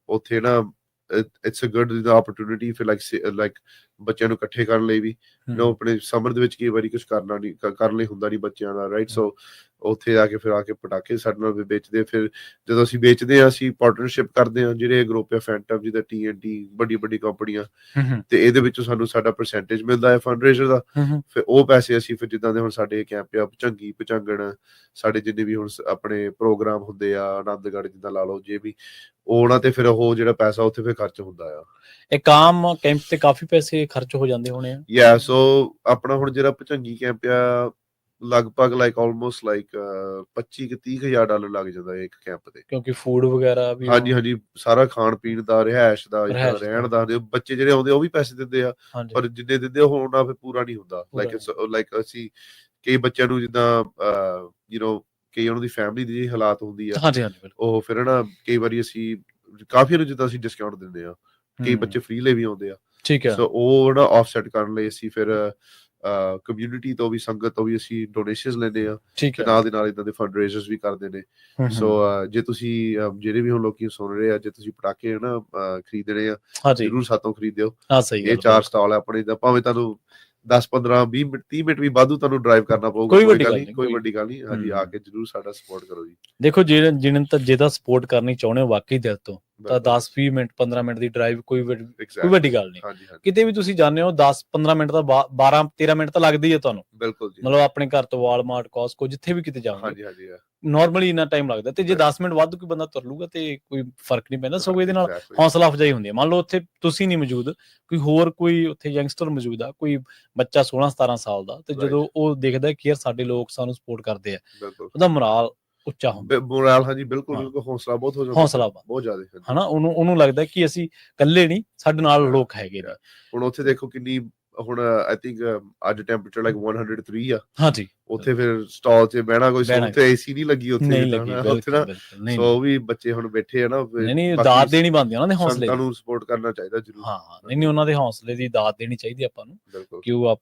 ਉੱਥੇ ਨਾ ਇਟਸ ਅ ਗੁੱਡ ਆਪਰਚੁਨਿਟੀ ਫਿਰ ਲਾਈਕ ਬੱਚਿਆਂ ਨੂੰ ਇਕੱਠੇ ਕਰਨ ਲਈ ਵੀ। ਆਪਣੇ ਸਮਰ ਦੇ ਵਿੱਚ ਕਈ ਵਾਰੀ ਕੁਝ ਕਰਨ ਲਈ ਹੁੰਦਾ ਨਹੀਂ ਬੱਚਿਆਂ ਦਾ, ਰਾਈਟ। ਸੋ ਉੱਥੇ ਆ ਕੇ ਪਟਾਕੇ ਸਾਡੇ ਨਾਲ ਵੀ ਵੇਚਦੇ। ਫਿਰ ਜਦੋਂ ਅਸੀਂ ਵੇਚਦੇ ਹਾਂ, ਅਸੀਂ ਪਾਰਟਨਰਸ਼ਿਪ ਕਰਦੇ ਹਾਂ, ਜਿਹੜੇ ਗਰੁੱਪ ਆ ਫੈਂਟਮ, ਜਿੱਦਾਂ TNT, ਵੱਡੀ ਕੰਪਨੀਆਂ, ਤੇ ਇਹਦੇ ਵਿੱਚੋਂ ਸਾਨੂੰ ਸਾਡਾ ਪਰਸੈਂਟੇਜ ਮਿਲਦਾ ਹੈ ਫੰਡ ਰੇਜ਼ਰ ਦਾ। ਫਿਰ ਉਹ ਪੈਸੇ ਅਸੀਂ ਫਿਰ ਜਿੱਦਾਂ ਦੇ ਹੁਣ ਸਾਡੇ ਕੈਂਪ ਆ, ਭਚੰਗੀ, ਭਚੰਗਣ, ਸਾਡੇ ਜਿੰਨੇ ਵੀ ਹੁਣ ਆਪਣੇ ਪ੍ਰੋਗਰਾਮ ਹੁੰਦੇ ਆ, ਆਨੰਦਗੜ੍ਹ ਜਿੱਦਾਂ ਲਾ ਲਓ, ਜੇ ਵੀ ਉਹਨਾਂ ਤੇ ਫਿਰ ਉਹ ਜਿਹੜਾ ਪੈਸਾ ਉੱਥੇ ਫਿਰ ਖਰਚ ਹੁੰਦਾ ਆ। ਇੱਕ ਆਮ ਕੈਂਪ ਤੇ ਕਾਫੀ ਪੈਸੇ ਖਰਚ ਹੋ ਜਾਂਦੇ ਹੋਣੇ ਆ। ਸੋ ਆਪਣਾ ਹੁਣ ਜਿਹੜਾ ਭਚੰਗੀ ਕੈਂਪ ਆ, ਲਗਭਗ ਲਾਈਕ ਆਲਮੋਸਟ ਲਾਈਕ $25,000-30,000 ਲੱਗ ਜਾਂਦਾ ਇੱਕ ਕੈਂਪ ਤੇ, ਕਿਉਂਕਿ ਫੂਡ ਵਗੈਰਾ ਵੀ। ਹਾਂਜੀ, ਸਾਰਾ ਖਾਣ ਪੀਣ ਦਾ, ਰਿਹਾਇਸ਼ ਦਾ, ਰਹਿਣ ਦਾ। ਬੱਚੇ ਜਿਹੜੇ ਆਉਂਦੇ ਉਹ ਵੀ ਪੈਸੇ ਦਿੰਦੇ ਆ, ਪਰ ਜਿੰਨੇ ਦਿੰਦੇ ਉਹ ਉਹਨਾਂ ਫਿਰ ਪੂਰਾ ਨਹੀਂ ਹੁੰਦਾ। ਲਾਈਕ ਅਸੀਂ ਕਈ ਬੱਚਿਆਂ ਨੂੰ ਜਿੱਦਾਂ ਕਈ ਉਹਨਾਂ ਦੀ ਫੈਮਿਲੀ ਦੀ ਹਾਲਾਤ ਹੁੰਦੀ ਆ, ਉਹ ਫਿਰ ਨਾ ਕਈ ਵਾਰੀ ਅਸੀਂ ਕਾਫੀ ਨੂੰ ਜਿੱਦਾਂ ਅਸੀਂ ਡਿਸਕਾਊਂਟ ਦਿੰਦੇ ਆ, ਕਈ ਬੱਚੇ ਫ੍ਰੀ ਲਈ ਵੀ ਆਉਂਦੇ ਆ। ਸੋ ਉਹ ਨਾ ਆਫਸੈਟ ਕਰਨ ਲਈ ਅਸੀਂ ਫਿਰ ਕਮਿਊਨਿਟੀ ਤੋਂ ਵੀ, ਸੰਗਤ ਤੋਂ ਵੀ ਅਸੀਂ ਡੋਨੇਸ਼ਨਸ ਲੈਂਦੇ ਆ, ਤੇ ਨਾਲ ਦੇ ਨਾਲ ਇਦਾਂ ਦੇ ਫੰਡ ਰੇਜ਼ਰਸ ਵੀ ਕਰਦੇ ਨੇ। ਸੋ ਜੇ ਤੁਸੀਂ ਜਿਹੜੇ ਵੀ ਹੁਣ ਲੋਕੀ ਸੁਣ ਰਹੇ ਆ, ਜੇ ਤੁਸੀਂ ਪਟਾਕੇ ਨਾ ਖਰੀਦਣੇ ਆ, ਜ਼ਰੂਰ ਸਾਤੋਂ ਖਰੀਦਿਓ। ਇਹ 4 ਸਟਾਲ ਆ ਆਪਣੇ, ਭਾਵੇਂ ਤੁਹਾਨੂੰ 10-15-20 ਮਿੰਟ 30 ਮਿੰਟ ਵੀ ਵਾਧੂ ਤੁਹਾਨੂੰ ਡਰਾਈਵ ਕਰਨਾ ਪਊਗਾ, ਕੋਈ ਵੱਡੀ ਗੱਲ ਨਹੀਂ। ਹਾਂਜੀ, ਆ ਕੇ ਜ਼ਰੂਰ ਸਾਡਾ ਸਪੋਰਟ ਕਰੋ ਜੀ। ਦੇਖੋ, ਜੇ ਤਾਂ ਸਪੋਰਟ ਕਰਨੀ ਚਾਹੁੰਦੇ ਹੋ ਵਾਕਈ ਦਿਲ ਤੋਂ, ਤਾਂ 10-20 ਮਿੰਟ 15 ਮਿੰਟ ਦੀ ਡਰਾਈਵ ਕੋਈ ਵੱਡੀ ਗੱਲ ਨਹੀਂ। ਕਿਤੇ ਵੀ ਤੁਸੀਂ ਜਾਂਦੇ ਹੋ 10-15 ਮਿੰਟ ਤਾਂ 12-13 ਮਿੰਟ ਤਾਂ ਲੱਗਦੇ ਹੀ ਆ ਤੁਹਾਨੂੰ। ਬਿਲਕੁਲ ਜੀ। ਮਤਲਬ ਆਪਣੇ ਘਰ ਤੋਂ ਵਾਲਮਾਰਟ, ਕਾਸਕੋ, ਜਿੱਥੇ ਵੀ ਕਿਤੇ ਜਾਓਗੇ ਨਾਰਮਲੀ ਇੰਨਾ ਟਾਈਮ ਲੱਗਦਾ, ਤੇ ਜੇ 10 ਮਿੰਟ ਵੱਧ ਕੋਈ ਬੰਦਾ ਤੁਰ ਲੂਗਾ ਤੇ ਕੋਈ ਫਰਕ ਨਹੀਂ ਪੈਂਦਾ। ਸਗੋਂ ਇਹਦੇ ਨਾਲ ਹੌਸਲਾ ਅਫਜ਼ਾਈ ਹੁੰਦੀ ਹੈ। ਮੰਨ ਲਓ ਉੱਥੇ ਤੁਸੀਂ ਨਹੀਂ ਮੌਜੂਦ, ਕੋਈ ਉੱਥੇ ਯੰਗਸਟਰ ਮੌਜੂਦ ਆ, ਕੋਈ ਬੱਚਾ 16-17 ਸਾਲ ਦਾ, ਤੇ ਜਦੋਂ ਉਹ ਦੇਖਦਾ ਕਿ ਯਾਰ ਸਾਡੇ ਲੋਕ ਸਾਨੂੰ ਸਪੋਰਟ ਕਰਦੇ ਆ, ਉਹਦਾ ਮੋਰਾਲ ਉੱਚਾ ਹੁੰਦਾ, ਮੋਰਲ ਹਾਂਜੀ ਬਿਲਕੁਲ ਹੌਸਲਾ ਬਹੁਤ ਹੋ ਜਾਂਦਾ, ਹੌਸਲਾ ਬਹੁਤ ਜ਼ਿਆਦਾ ਹਨਾ, ਉਹਨੂੰ ਲੱਗਦਾ ਕਿ ਅਸੀਂ ਇਕੱਲੇ ਨਹੀਂ, ਸਾਡੇ ਨਾਲ ਲੋਕ ਹੈਗੇ ਨੇ। ਹੁਣ ਉੱਥੇ ਦੇਖੋ ਕਿੰਨੀ, ਹੁਣ ਆਈ ਥਿੰਕ ਅੱਜ ਟੈਂਪਰੇਚਰ ਲਾਈਕ 103 ਆ। ਹਾਂਜੀ, ਉੱਥੇ ਫਿਰ ਸਟਾਲ 'ਚ ਬਹਿਣਾ, ਕੋਈ ਉੱਥੇ ਏਸੀ ਨਹੀਂ ਲੱਗੀ ਉੱਥੇ ਉੱਥੇ ਨਾ, ਸੋ ਉਹ ਵੀ ਬੱਚੇ ਹੁਣ ਬੈਠੇ ਆ ਨਾ, ਨਹੀਂ ਦਾਤ ਦੇਣੀ ਬਣਦੀ ਉਹਨਾਂ ਦੇ ਹੌਸਲੇ ਸੰਗਤਾਂ ਨੂੰ ਸਪੋਰਟ ਕਰਨਾ ਚਾਹੀਦਾ ਜ਼ਰੂਰ। ਹਾਂ, ਨਹੀਂ ਉਹਨਾਂ ਦੇ ਹੌਸਲੇ ਦੀ ਦਾਤ ਦੇਣੀ ਚਾਹੀਦੀ ਆਪਾਂ ਨੂੰ, ਕਿ ਉਹ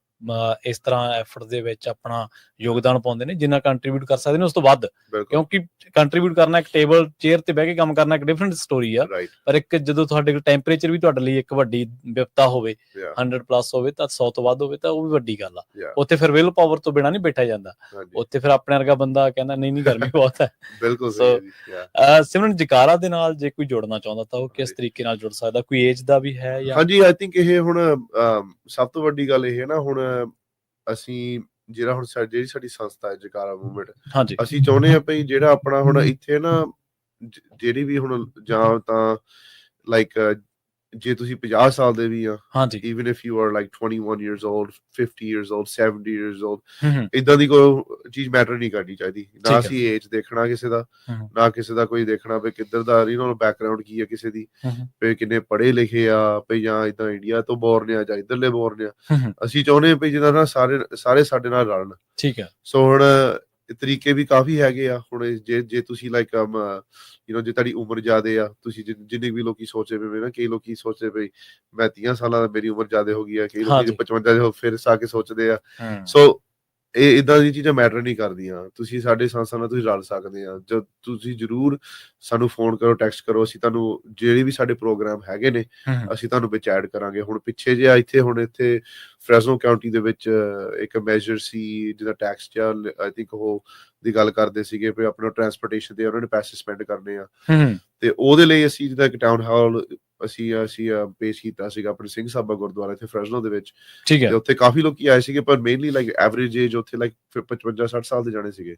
ਇਸ ਤਰ੍ਹਾਂ ਐਫਰਟ ਦੇ ਵਿੱਚ ਆਪਣਾ ਯੋਗਦਾਨ ਪਾਉਂਦੇ ਨੇ, ਜਿੰਨਾ ਕੰਟਰੀਬਿਊਟ ਕਰ ਸਕਦੇ ਨੇ ਉਸ ਤੋਂ ਵੱਧ, ਕਿਉਂਕਿ ਕੰਟਰੀਬਿਊਟ ਕਰਨਾ, ਇੱਕ ਟੇਬਲ ਚੇਅਰ ਤੇ ਬਹਿ ਕੇ ਕੰਮ ਕਰਨਾ ਇੱਕ ਡਿਫਰੈਂਟ ਸਟੋਰੀ ਆ, ਪਰ ਇੱਕ ਜਦੋਂ ਤੁਹਾਡੇ ਕੋਲ ਟੈਂਪਰੇਚਰ ਵੀ ਤੁਹਾਡੇ ਲਈ ਇੱਕ ਵੱਡੀ ਵਿਪਤਾ ਹੋਵੇ, 100+ ਹੋਵੇ ਤਾਂ 100 ਤੋਂ ਵੱਧ ਹੋਵੇ ਤਾਂ ਉਹ ਵੀ ਵੱਡੀ ਗੱਲ ਆ। ਉੱਥੇ ਫਿਰ ਵਿਲ ਪਾਵਰ ਤੋਂ ਬਿਨਾਂ ਨਹੀਂ ਬੈਠਾ ਜਾਂਦਾ, ਉੱਥੇ ਫਿਰ ਆਪਣੇ ਵਰਗਾ ਬੰਦਾ ਕਹਿੰਦਾ ਨਹੀਂ ਗਰਮੀ ਬਹੁਤ ਹੈ। ਬਿਲਕੁਲ। ਸਿਮਰਨ, ਜਕਾਰਾ ਦੇ ਨਾਲ ਜੇ ਕੋਈ ਜੁੜਨਾ ਚਾਹੁੰਦਾ ਤਾਂ ਉਹ ਕਿਸ ਤਰੀਕੇ ਨਾਲ ਜੁੜ ਸਕਦਾ? ਕੋਈ ਏਜ ਦਾ ਵੀ ਹੈ ਜਾਂ? ਹਾਂਜੀ, ਆਈ ਥਿੰਕ ਇਹ ਹੁਣ ਸਭ ਤੋਂ ਵੱਡੀ ਗੱਲ ਇਹ ਹੈ ਨਾ, ਹੁਣ ਅਸੀਂ ਜਿਹੜਾ ਹੁਣ ਜਿਹੜੀ ਸਾਡੀ ਸੰਸਥਾ ਹੈ ਜਕਾਰਾ ਮੂਵਮੈਂਟ, ਅਸੀਂ ਚਾਹੁੰਦੇ ਹਾਂ ਭਈ ਜਿਹੜਾ ਆਪਣਾ ਹੁਣ ਇੱਥੇ ਨਾ ਜਿਹੜੀ ਵੀ ਹੁਣ ਜਾਂ ਤਾਂ ਲਾਈਕ ਜੇ ਤੁਸੀਂ 50 ਸਾਲ ਦੇ ਵੀ ਆ, even if you are like 21 years old, 50 years old, 70 years old, ਏਦਾਂ ਦੀ ਕੋਈ ਚੀਜ਼ ਮੈਟਰ ਨਹੀਂ ਕਰਨੀ ਚਾਹੀਦੀ। ਨਾ ਅਸੀਂ ਏਜ ਦੇਖਣਾ ਕਿਸੇ ਦਾ, ਨਾ ਕਿਸੇ ਦਾ ਕੋਈ ਦੇਖਣਾ ਵੀ ਕਿੱਧਰ ਦਾ ਬੈਕਗਰਾਉਂਡ ਕੀ ਆ ਕਿਸੇ ਦੀ, ਵੀ ਕਿੰਨੇ ਪੜ੍ਹੇ ਲਿਖੇ ਆ, ਵੀ ਜਾਂ ਏਦਾਂ ਇੰਡੀਆ ਤੋਂ ਬੋਰਨ ਆ ਜਾਂ ਇੱਧਰਲੇ ਬੋਰਨ ਆ। ਅਸੀਂ ਚਾਹੁੰਦੇ ਵੀ ਜਿੱਦਾਂ ਨਾ ਸਾਰੇ ਸਾਡੇ ਨਾਲ ਰਲਣ। ਠੀਕ ਹੈ। ਸੋ ਹੁਣ ਤਰੀਕੇ ਵੀ ਕਾਫੀ ਹੈਗੇ ਆ। ਹੁਣ ਜੇ ਤੁਸੀਂ ਲਾਈਕ ਜੇ ਤੁਹਾਡੀ ਉਮਰ ਜ਼ਿਆਦੇ ਆ, ਤੁਸੀਂ ਜਿੰਨੇ ਵੀ ਲੋਕੀ ਸੋਚੇ ਪਏ ਨਾ, ਕਈ ਲੋਕੀ ਸੋਚਦੇ ਪਏ ਮੈਂ 30 ਸਾਲਾਂ ਦਾ, ਮੇਰੀ ਉਮਰ ਜ਼ਿਆਦਾ ਹੋ ਗਈ ਆ, ਕਈ ਲੋਕੀ 55 ਫਿਰ ਆ ਕੇ ਸੋਚਦੇ ਆ। ਸੋ ਇਹ ਇਦਾਂ ਦੀਆਂ ਚੀਜ਼ਾਂ ਮੈਟਰ ਨਹੀਂ ਕਰਦੀਆਂ। ਤੁਸੀਂ ਸਾਡੇ ਸੰਸਥਾ ਨਾਲ ਤੁਸੀਂ ਰਲ ਸਕਦੇ ਆ। ਜਦ ਤੁਸੀਂ ਜ਼ਰੂਰ ਸਾਨੂੰ ਫੋਨ ਕਰੋ, ਟੈਕਸਟ ਕਰੋ, ਅਸੀਂ ਤੁਹਾਨੂੰ ਜਿਹੜੇ ਵੀ ਸਾਡੇ ਪ੍ਰੋਗਰਾਮ ਹੈਗੇ ਨੇ ਅਸੀਂ ਤੁਹਾਨੂੰ ਵਿੱਚ ਐਡ ਕਰਾਂਗੇ। ਹੁਣ ਪਿੱਛੇ ਜੇ ਇੱਥੇ ਫਰੈਜ਼ਨੋ ਕਾਉਂਟੀ ਦੇ ਵਿੱਚ ਇੱਕ ਮੈਜਰ ਸੀ ਜਿਹਦਾ ਟੈਕਸ ਜਾਂ ਆਈ ਥਿੰਕ ਉਹ ਦੀ ਗੱਲ ਕਰਦੇ ਸੀਗੇ ਵੀ ਆਪਣਾ ਟਰਾਂਸਪੋਰਟੇਸ਼ਨ ਤੇ ਉਹਨਾਂ ਨੇ ਪੈਸੇ ਸਪੈਂਡ ਕਰਨੇ ਆ, ਤੇ ਉਹਦੇ ਲਈ ਅਸੀਂ ਜਿੱਦਾਂ ਇੱਕ ਟਾਊਨ ਹਾਲ ਅਸੀਂ ਪੇਸ਼ ਕੀਤਾ ਸੀਗਾ ਆਪਣੇ ਸਿੰਘ ਸਾਹਿਬਾ ਗੁਰਦੁਆਰਾ ਇੱਥੇ ਫਰੈਜ਼ਨੋ ਦੇ ਵਿੱਚ। ਤੇ ਉੱਥੇ ਕਾਫੀ ਲੋਕੀ ਆਏ ਸੀਗੇ, ਪਰ ਮੇਨਲੀ ਲਾਈਕ ਐਵਰੇਜ ਏਜ ਉੱਥੇ ਲਾਈਕ 55-60 ਸਾਲ ਦੇ ਜਾਣੇ ਸੀਗੇ।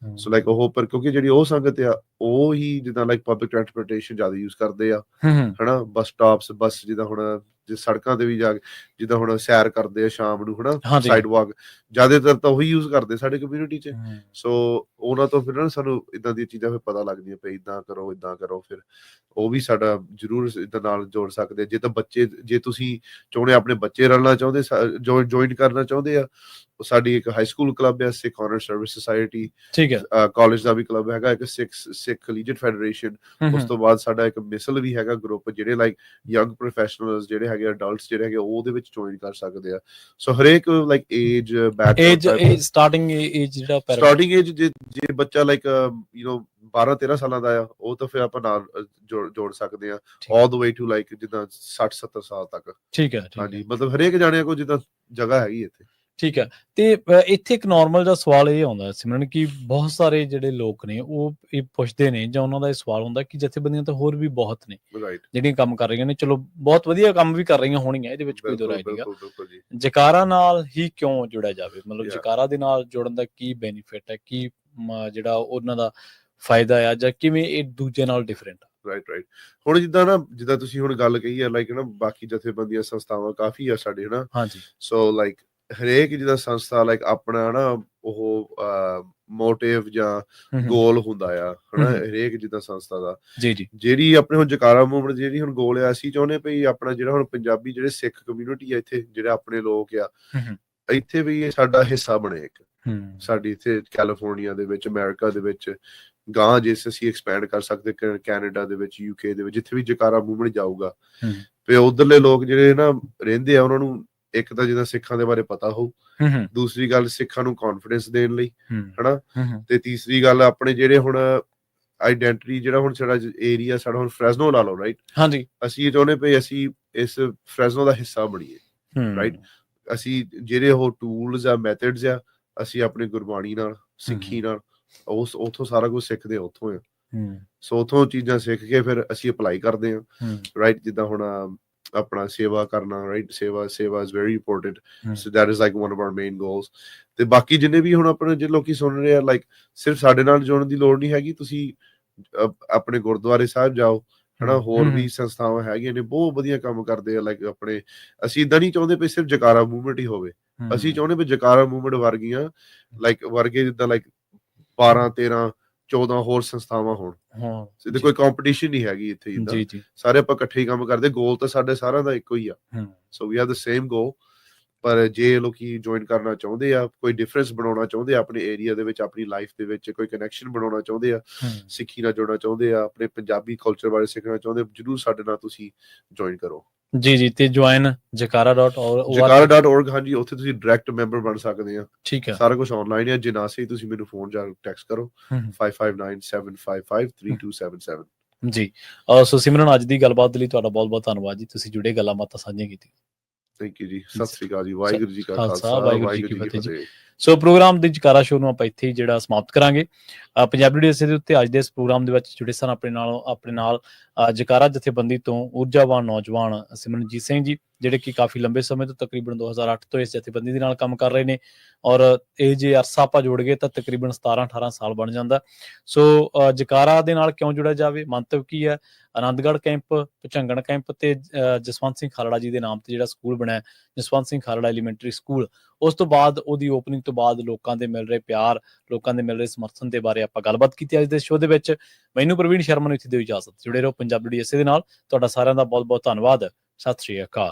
ਸੋ ਲਾਈਕ ਉਹ, ਪਰ ਕਿਉਂਕਿ ਜਿਹੜੀ ਉਹ ਸੰਗਤ ਆ ਉਹ ਹੀ ਜਿੱਦਾਂ ਲਾਈਕ ਪਬਲਿਕ ਟਰਾਂਸਪੋਰਟੇਸ਼ਨ ਜ਼ਿਆਦਾ ਯੂਜ਼ ਕਰਦੇ ਆ, ਹਨਾ, ਬੱਸ ਸਟਾਪਸ, ਬੱਸ ਜਿੱਦਾਂ ਹੁਣ ਜੇ ਸੜਕਾਂ ਤੇ ਵੀ ਜਾ ਕੇ ਜਿੱਦਾਂ ਹੁਣ ਸੈਰ ਕਰਦੇ ਆ ਸ਼ਾਮ ਨੂੰ, ਹਨਾ, ਸਾਈਡ ਵਾਕ ਜ਼ਿਆਦਾਤਰ ਤਾਂ ਉਹੀ ਯੂਜ਼ ਕਰਦੇ ਸਾਡੇ ਕਮਿਊਨਿਟੀ 'ਚ। ਸੋ ਉਹਨਾਂ ਤੋਂ ਫਿਰ ਨਾ ਸਾਨੂੰ ਏਦਾਂ ਦੀਆਂ ਚੀਜ਼ਾਂ ਫਿਰ ਪਤਾ ਲੱਗਦੀਆਂ ਪਈ, ਏਦਾਂ ਕਰੋ ਫਿਰ ਉਹ ਵੀ ਸਾਡਾ ਜ਼ਰੂਰ ਇਹਦੇ ਨਾਲ ਜੋੜ ਸਕਦੇ। ਜੇ ਤਾਂ ਬੱਚੇ, ਜੇ ਤੁਸੀਂ ਚਾਹੁੰਦੇ ਆਪਣੇ ਬੱਚੇ ਰਲਣਾ ਚਾਹੁੰਦੇ, ਜੁਆਇਨ ਕਰਨਾ ਚਾਹੁੰਦੇ ਆ, ਸਾਡੀ ਇੱਕ ਹਾਈ ਸਕੂਲ ਕਲੱਬ ਹੈ, ਸਿੱਖ ਆਨਰ ਸਰਵਿਸ ਸੁਸਾਇਟੀ। ਠੀਕ ਹੈ। ਕਾਲਜ ਦਾ ਵੀ ਕਲੱਬ ਹੈਗਾ, ਇੱਕ ਸਿੱਖ ਕਲੀਜੀਏਟ ਫੈਡਰੇਸ਼ਨ। ਉਸ ਤੋਂ ਬਾਅਦ ਸਾਡਾ ਇੱਕ ਮਿਸਲ ਵੀ ਹੈਗਾ ਗਰੁੱਪ, ਜਿਹੜੇ ਲਾਈਕ ਯੰਗ ਪ੍ਰੋਫੈਸ਼ਨਲਸ ਜਿਹੜੇ ਹੈਗੇ, ਅਡਲਟਸ ਜਿਹੜੇ ਹੈਗੇ, ਉਹਦੇ ਵਿੱਚ ਜੁਆਇਨ ਕਰ ਸਕਦੇ ਆ। ਸੋ ਹਰੇਕ ਲਾਈਕ ਏਜ ਸਟਾਰਟਿੰਗ ਏਜ ਜੇ ਬੱਚਾ ਲਾਈਕ 12-13 ਸਾਲਾਂ ਦਾ ਆ, ਉਹ ਤਾਂ ਫਿਰ ਆਪਾਂ ਨਾਲ ਜੋੜ ਸਕਦੇ ਆ, ਆਲ ਦ ਵੇ ਟੂ ਲਾਈਕ ਜਿੱਦਾਂ 60-70 ਸਾਲ ਤੱਕ। ਠੀਕ ਹੈ। ਹਾਂਜੀ, ਮਤਲਬ ਹਰੇਕ ਜਾਣਿਆਂ ਕੋਲ ਜਿੱਦਾਂ ਜਗ੍ਹਾ ਹੈਗੀ ਇੱਥੇ। ਠੀਕ ਹੈ। ਤੇ ਇੱਥੇ ਇੱਕ ਨਾਰਮਲ ਜਿਹਾ ਸਵਾਲ ਇਹ ਆਉਂਦਾ ਸਿਮਰਨ, ਕਿ ਬਹੁਤ ਸਾਰੇ ਜਿਹੜੇ ਲੋਕ ਨੇ ਉਹ ਇਹ ਪੁੱਛਦੇ ਨੇ, ਜਾਂ ਉਹਨਾਂ ਦਾ ਇਹ ਸਵਾਲ ਹੁੰਦਾ ਕਿ ਜਥੇਬੰਦੀਆਂ ਤਾਂ ਹੋਰ ਵੀ ਬਹੁਤ ਨੇ ਜਿਹੜੀਆਂ ਕੰਮ ਕਰ ਰਹੀਆਂ ਨੇ, ਚਲੋ ਬਹੁਤ ਵਧੀਆ ਕੰਮ ਵੀ ਕਰ ਰਹੀਆਂ ਹੋਣਗੀਆਂ, ਇਹਦੇ ਵਿੱਚ ਕੋਈ ਦੋ ਰਾਏ ਨਹੀਂਗਾ। ਜਕਾਰਾ ਨਾਲ ਹੀ ਕਿਉਂ ਜੁੜਿਆ ਜਾਵੇ? ਮਤਲਬ ਜਕਾਰਾ ਦੇ ਨਾਲ ਜੁੜਨ ਦਾ ਕੀ ਬੈਨੀਫਿਟ ਹੈ, ਕੀ ਜਿਹੜਾ ਉਹਨਾਂ ਦਾ ਫਾਇਦਾ ਆ, ਜਾਂ ਕਿਵੇਂ ਇਹ ਦੂਜੇ ਨਾਲ ਡਿਫਰੈਂਟ? ਰਾਈਟ। ਹੁਣ ਜਿੱਦਾਂ ਤੁਸੀਂ ਹੁਣ ਗੱਲ ਕਹੀ ਹੈ, ਲਾਈਕ ਬਾਕੀ ਜਥੇਬੰਦੀਆਂ ਸੰਸਥਾਵਾਂ ਕਾਫੀ ਆ ਸਾਡੇ, ਹਨਾ। ਹਾਂਜੀ। ਸੋ ਲਾਈਕ ਹਰੇਕ ਜਿੱਦਾਂ ਸੰਸਥਾ ਲਾਈਕ ਆਪਣਾ ਨਾ ਉਹ ਮੋਟਿਵ ਜਾਂ ਗੋਲ ਹੁੰਦਾ ਆ, ਹਨਾ, ਹਰੇਕ ਜਿੱਦਾਂ ਸੰਸਥਾ ਦਾ। ਜਿਹੜੀ ਆਪਣੇ ਹੁਣ ਜਕਾਰਾ ਮੂਵਮੈਂਟ ਜਿਹੜੀ ਹੁਣ ਗੋਲ ਆ, ਅਸੀਂ ਚਾਹੁੰਦੇ ਵੀ ਆਪਣਾ ਜਿਹੜਾ ਹੁਣ ਪੰਜਾਬੀ ਜਿਹੜੇ ਸਿੱਖ ਕਮਿਊਨਿਟੀ ਆ ਇੱਥੇ, ਜਿਹੜੇ ਆਪਣੇ ਲੋਕ ਆ ਇੱਥੇ, ਵੀ ਇਹ ਸਾਡਾ ਹਿੱਸਾ ਬਣੇ ਇੱਕ। ਸਾਡੀ ਇੱਥੇ ਕੈਲੀਫੋਰਨੀਆ ਦੇ ਵਿੱਚ, ਅਮਰੀਕਾ ਦੇ ਵਿੱਚ, ਗਾਂ ਜੇ ਅਸੀਂ ਐਕਸਪੈਂਡ ਕਰ ਸਕਦੇ, ਕੈਨੇਡਾ ਦੇ ਵਿੱਚ, UK ਦੇ ਵਿੱਚ, ਜਿੱਥੇ ਵੀ ਜਕਾਰਾ ਮੂਵਮੈਂਟ ਜਾਊਗਾ, ਤੇ ਉਧਰਲੇ ਲੋਕ ਜਿਹੜੇ ਨਾ ਰਹਿੰਦੇ ਆ, ਉਹਨਾਂ ਨੂੰ ਇੱਕ ਤਾਂ ਜਿੱਦਾਂ ਸਿੱਖਾਂ ਦੇ ਬਾਰੇ ਪਤਾ ਹੋਊ, ਦੂਸਰੀ ਗੱਲ ਸਿੱਖਾਂ ਨੂੰ ਕੌਨਫੀਡੈਂਸ ਦੇਣ ਲਈ, ਹਨਾ, ਤੇ ਤੀਸਰੀ ਗੱਲ ਆਪਣੇ ਜਿਹੜੇ ਹੁਣ ਆਈਡੈਂਟਿਟੀ, ਜਿਹੜਾ ਹੁਣ ਸਾਡਾ ਏਰੀਆ, ਸਾਡਾ ਹੁਣ ਫਰੈਜ਼ਨੋ ਲਾ ਲਓ, ਰਾਈਟ। ਹਾਂਜੀ। ਅਸੀਂ ਇਹ ਚਾਹੁੰਦੇ ਪਏ ਅਸੀਂ ਇਸ ਫਰੈਜ਼ਨੋ ਦਾ ਹਿੱਸਾ ਬਣੀਏ, ਰਾਈਟ। ਅਸੀਂ ਜਿਹੜੇ ਉਹ ਟੂਲਸ ਆ, ਮੈਥਡਸ ਆ, ਅਸੀਂ ਆਪਣੀ ਗੁਰਬਾਣੀ ਨਾਲ, ਸਿੱਖੀ ਨਾਲ, ਉੱਥੋਂ ਸਾਰਾ ਕੁਝ ਸਿੱਖਦੇ ਆ, ਉੱਥੋਂ ਆ। ਸੋ ਉੱਥੋਂ ਚੀਜ਼ਾਂ ਸਿੱਖ ਕੇ ਫਿਰ ਅਸੀਂ ਅਪਲਾਈ ਕਰਦੇ ਆ, ਰਾਈਟ। ਜਿੱਦਾਂ ਹੁਣ ਆਪਣਾ ਸੇਵਾ ਕਰਨਾ, ਰਾਈਟ, ਸੇਵਾ is very important, so that is like one of hour main goals. ਤੇ ਬਾਕੀ ਜਿੰਨੇ ਵੀ ਹੁਣ ਆਪਣੇ ਜੇ ਲੋਕੀ ਸੁਣ ਰਹੇ ਆ, ਲਾਈਕ ਸਿਰਫ ਸਾਡੇ ਨਾਲ ਜੁੜਨ ਦੀ ਲੋੜ ਨਹੀਂ ਹੈਗੀ, ਤੁਸੀਂ ਆਪਣੇ ਗੁਰਦੁਆਰੇ ਸਾਹਿਬ ਜਾਓ, ਹਨਾ, ਹੋਰ ਵੀ ਸੰਸਥਾਵਾਂ ਹੈਗੀਆਂ ਨੇ, ਬਹੁਤ ਵਧੀਆ ਕੰਮ ਕਰਦੇ ਆ। ਲਾਈਕ ਆਪਣੇ ਅਸੀਂ ਏਦਾਂ ਨਹੀਂ ਚਾਹੁੰਦੇ ਵੀ ਸਿਰਫ ਜਕਾਰਾ ਮੂਵਮੈਂਟ ਹੀ ਹੋਵੇ, ਅਸੀਂ ਚਾਹੁੰਦੇ ਵੀ ਜਕਾਰਾ ਮੂਵਮੈਂਟ ਵਰਗੀਆਂ ਵਰਗੇ ਜਿੱਦਾਂ ਲਾਈਕ 12-13 14 ਹੋਰ ਸੰਸਥਾਵਾਂ ਹੋਣ। ਹਾਂ ਸਿੱਧੇ ਕੋਈ ਕੰਪੀਟੀਸ਼ਨ ਨਹੀਂ ਹੈਗੀ ਇੱਥੇ ਜਿੱਦਾਂ, ਜੀ ਜੀ ਸਾਰੇ ਆਪਾਂ ਇਕੱਠੇ ਹੀ ਕੰਮ ਕਰਦੇ, ਗੋਲ ਤਾਂ ਸਾਡੇ ਸਾਰਿਆਂ ਦਾ ਇੱਕੋ ਹੀ ਆ। ਸੋ ਵੀ ਹੈਵ ਦ ਸੇਮ ਗੋਲ। ਪਰ ਜੇ ਲੋਕੀ ਜੁਆਇਨ ਕਰਨਾ ਚਾਹੁੰਦੇ ਆ, ਕੋਈ ਡਿਫਰੈਂਸ ਬਣਾਉਣਾ ਚਾਹੁੰਦੇ ਆ ਆਪਣੇ ਏਰੀਆ ਦੇ ਵਿੱਚ, ਆਪਣੀ ਲਾਈਫ ਦੇ ਵਿੱਚ ਕੋਈ ਕਨੈਕਸ਼ਨ ਬਣਾਉਣਾ ਚਾਹੁੰਦੇ ਆ, ਸਿੱਖੀ ਨਾਲ ਜੁੜਨਾ ਚਾਹੁੰਦੇ ਆ, ਆਪਣੇ ਪੰਜਾਬੀ ਕਲਚਰ ਬਾਰੇ ਸਿੱਖਣਾ ਚਾਹੁੰਦੇ, ਜ਼ਰੂਰ ਸਾਡੇ ਨਾਲ ਤੁਸੀਂ ਜੁਆਇਨ ਕਰੋ। ਜੀ ਤੇ ਜੁਆਇਨ jekara.org, ਹਾਂਜੀ, ਉੱਥੇ ਤੁਸੀਂ ਡਾਇਰੈਕਟ ਮੈਂਬਰ ਬਣ ਸਕਦੇ ਆ। ਠੀਕ ਹੈ, ਸਾਰਾ ਕੁਝ ਆਨਲਾਈਨ ਹੈ। ਜੇ ਨਾ ਸਹੀ ਤੁਸੀਂ ਮੈਨੂੰ ਫੋਨ ਜਾਂ ਟੈਕਸਟ ਕਰੋ 5597553277। ਜੀ। ਸੋ ਸਿਮਰਨ, ਅੱਜ ਦੀ ਗੱਲਬਾਤ ਲਈ ਤੁਹਾਡਾ ਬਹੁਤ ਬਹੁਤ ਧੰਨਵਾਦ ਜੀ, ਤੁਸੀਂ ਜੁੜੇ ਗੱਲਾਂ ਬਾਤਾਂ ਸਾਂਝੀਆਂ ਕੀਤੀਆਂ। ਥੈਂਕ ਯੂ ਜੀ। ਸਤਿ ਸ੍ਰੀ ਅਕਾਲ ਜੀ। ਵਾਹਿਗੁਰੂ ਜੀ ਕਾ ਖਾਲਸਾ, ਵਾਹਿਗੁਰੂ ਜੀ ਕੀ ਫਤਿਹ ਜੀ। ਸੋ ਪ੍ਰੋਗਰਾਮ ਦੀ ਜਕਾਰਾ ਸ਼ੋਅ ਨੂੰ ਆਪਾਂ ਇੱਥੇ ਹੀ ਜਿਹੜਾ ਸਮਾਪਤ ਕਰਾਂਗੇ। ਪੰਜਾਬੀ ਡੀਐਸਏ ਦੇ ਉੱਤੇ ਅੱਜ ਦੇ ਇਸ ਪ੍ਰੋਗਰਾਮ ਦੇ ਵਿੱਚ ਜੁੜੇ ਸਨ ਆਪਣੇ ਨਾਲ ਜਕਾਰਾ ਜਥੇਬੰਦੀ ਤੋਂ ਊਰਜਾਵਾਨ ਨੌਜਵਾਨ ਸਿਮਰਨਜੀਤ ਸਿੰਘ ਜੀ, ਜਿਹੜੇ ਕਿ ਕਾਫੀ ਲੰਬੇ ਸਮੇਂ ਤੋਂ ਤਕਰੀਬਨ 2008 ਤੋਂ ਇਸ ਜਥੇਬੰਦੀ ਦੇ ਨਾਲ ਕੰਮ ਕਰ ਰਹੇ ਨੇ, ਔਰ ਇਹ ਜੇ ਅਰਸਾ ਆਪਾਂ ਜੋੜ ਗਏ ਤਾਂ ਤਕਰੀਬਨ 17-18 ਸਾਲ ਬਣ ਜਾਂਦਾ। ਸੋ ਜਕਾਰਾ ਦੇ ਨਾਲ ਕਿਉਂ ਜੁੜਿਆ ਜਾਵੇ, ਮੰਤਵ ਕੀ ਹੈ, ਆਨੰਦਗੜ੍ਹ ਕੈਂਪ, ਭੁਚੰਗਣ ਕੈਂਪ ਤੇ ਜਸਵੰਤ ਸਿੰਘ ਖਾਲੜਾ ਜੀ ਦੇ ਨਾਮ ਤੇ ਜਿਹੜਾ ਸਕੂਲ ਬਣਿਆ, ਜਸਵੰਤ ਸਿੰਘ ਖਾਲੜਾ ਐਲੀਮੈਂਟਰੀ ਸਕੂਲ, ਉਸ ਤੋਂ ਬਾਅਦ ਉਹਦੀ ਓਪਨਿੰਗ ਤੋਂ ਬਾਅਦ ਲੋਕਾਂ ਦੇ ਮਿਲ ਰਹੇ ਪਿਆਰ, ਲੋਕਾਂ ਦੇ ਮਿਲ ਰਹੇ ਸਮਰਥਨ ਦੇ ਬਾਰੇ ਆਪਾਂ ਗੱਲਬਾਤ ਕੀਤੀ ਅੱਜ ਦੇ ਸ਼ੋਅ ਦੇ ਵਿੱਚ। ਮੈਨੂੰ ਪ੍ਰਵੀਨ ਸ਼ਰਮਾ ਨੂੰ ਇੱਥੇ ਦਿਓ ਇਜਾਜ਼ਤ। ਜੁੜੇ ਰਹੋ ਪੰਜਾਬੀ ਡੀਐਸਏ ਦੇ ਨਾਲ। ਤੁਹਾਡਾ ਸਾਰਿਆਂ ਦਾ ਬਹੁਤ ਬਹੁਤ ਧੰਨਵਾਦ। ਸਤਿ ਸ਼੍ਰੀ ਅਕਾਲ।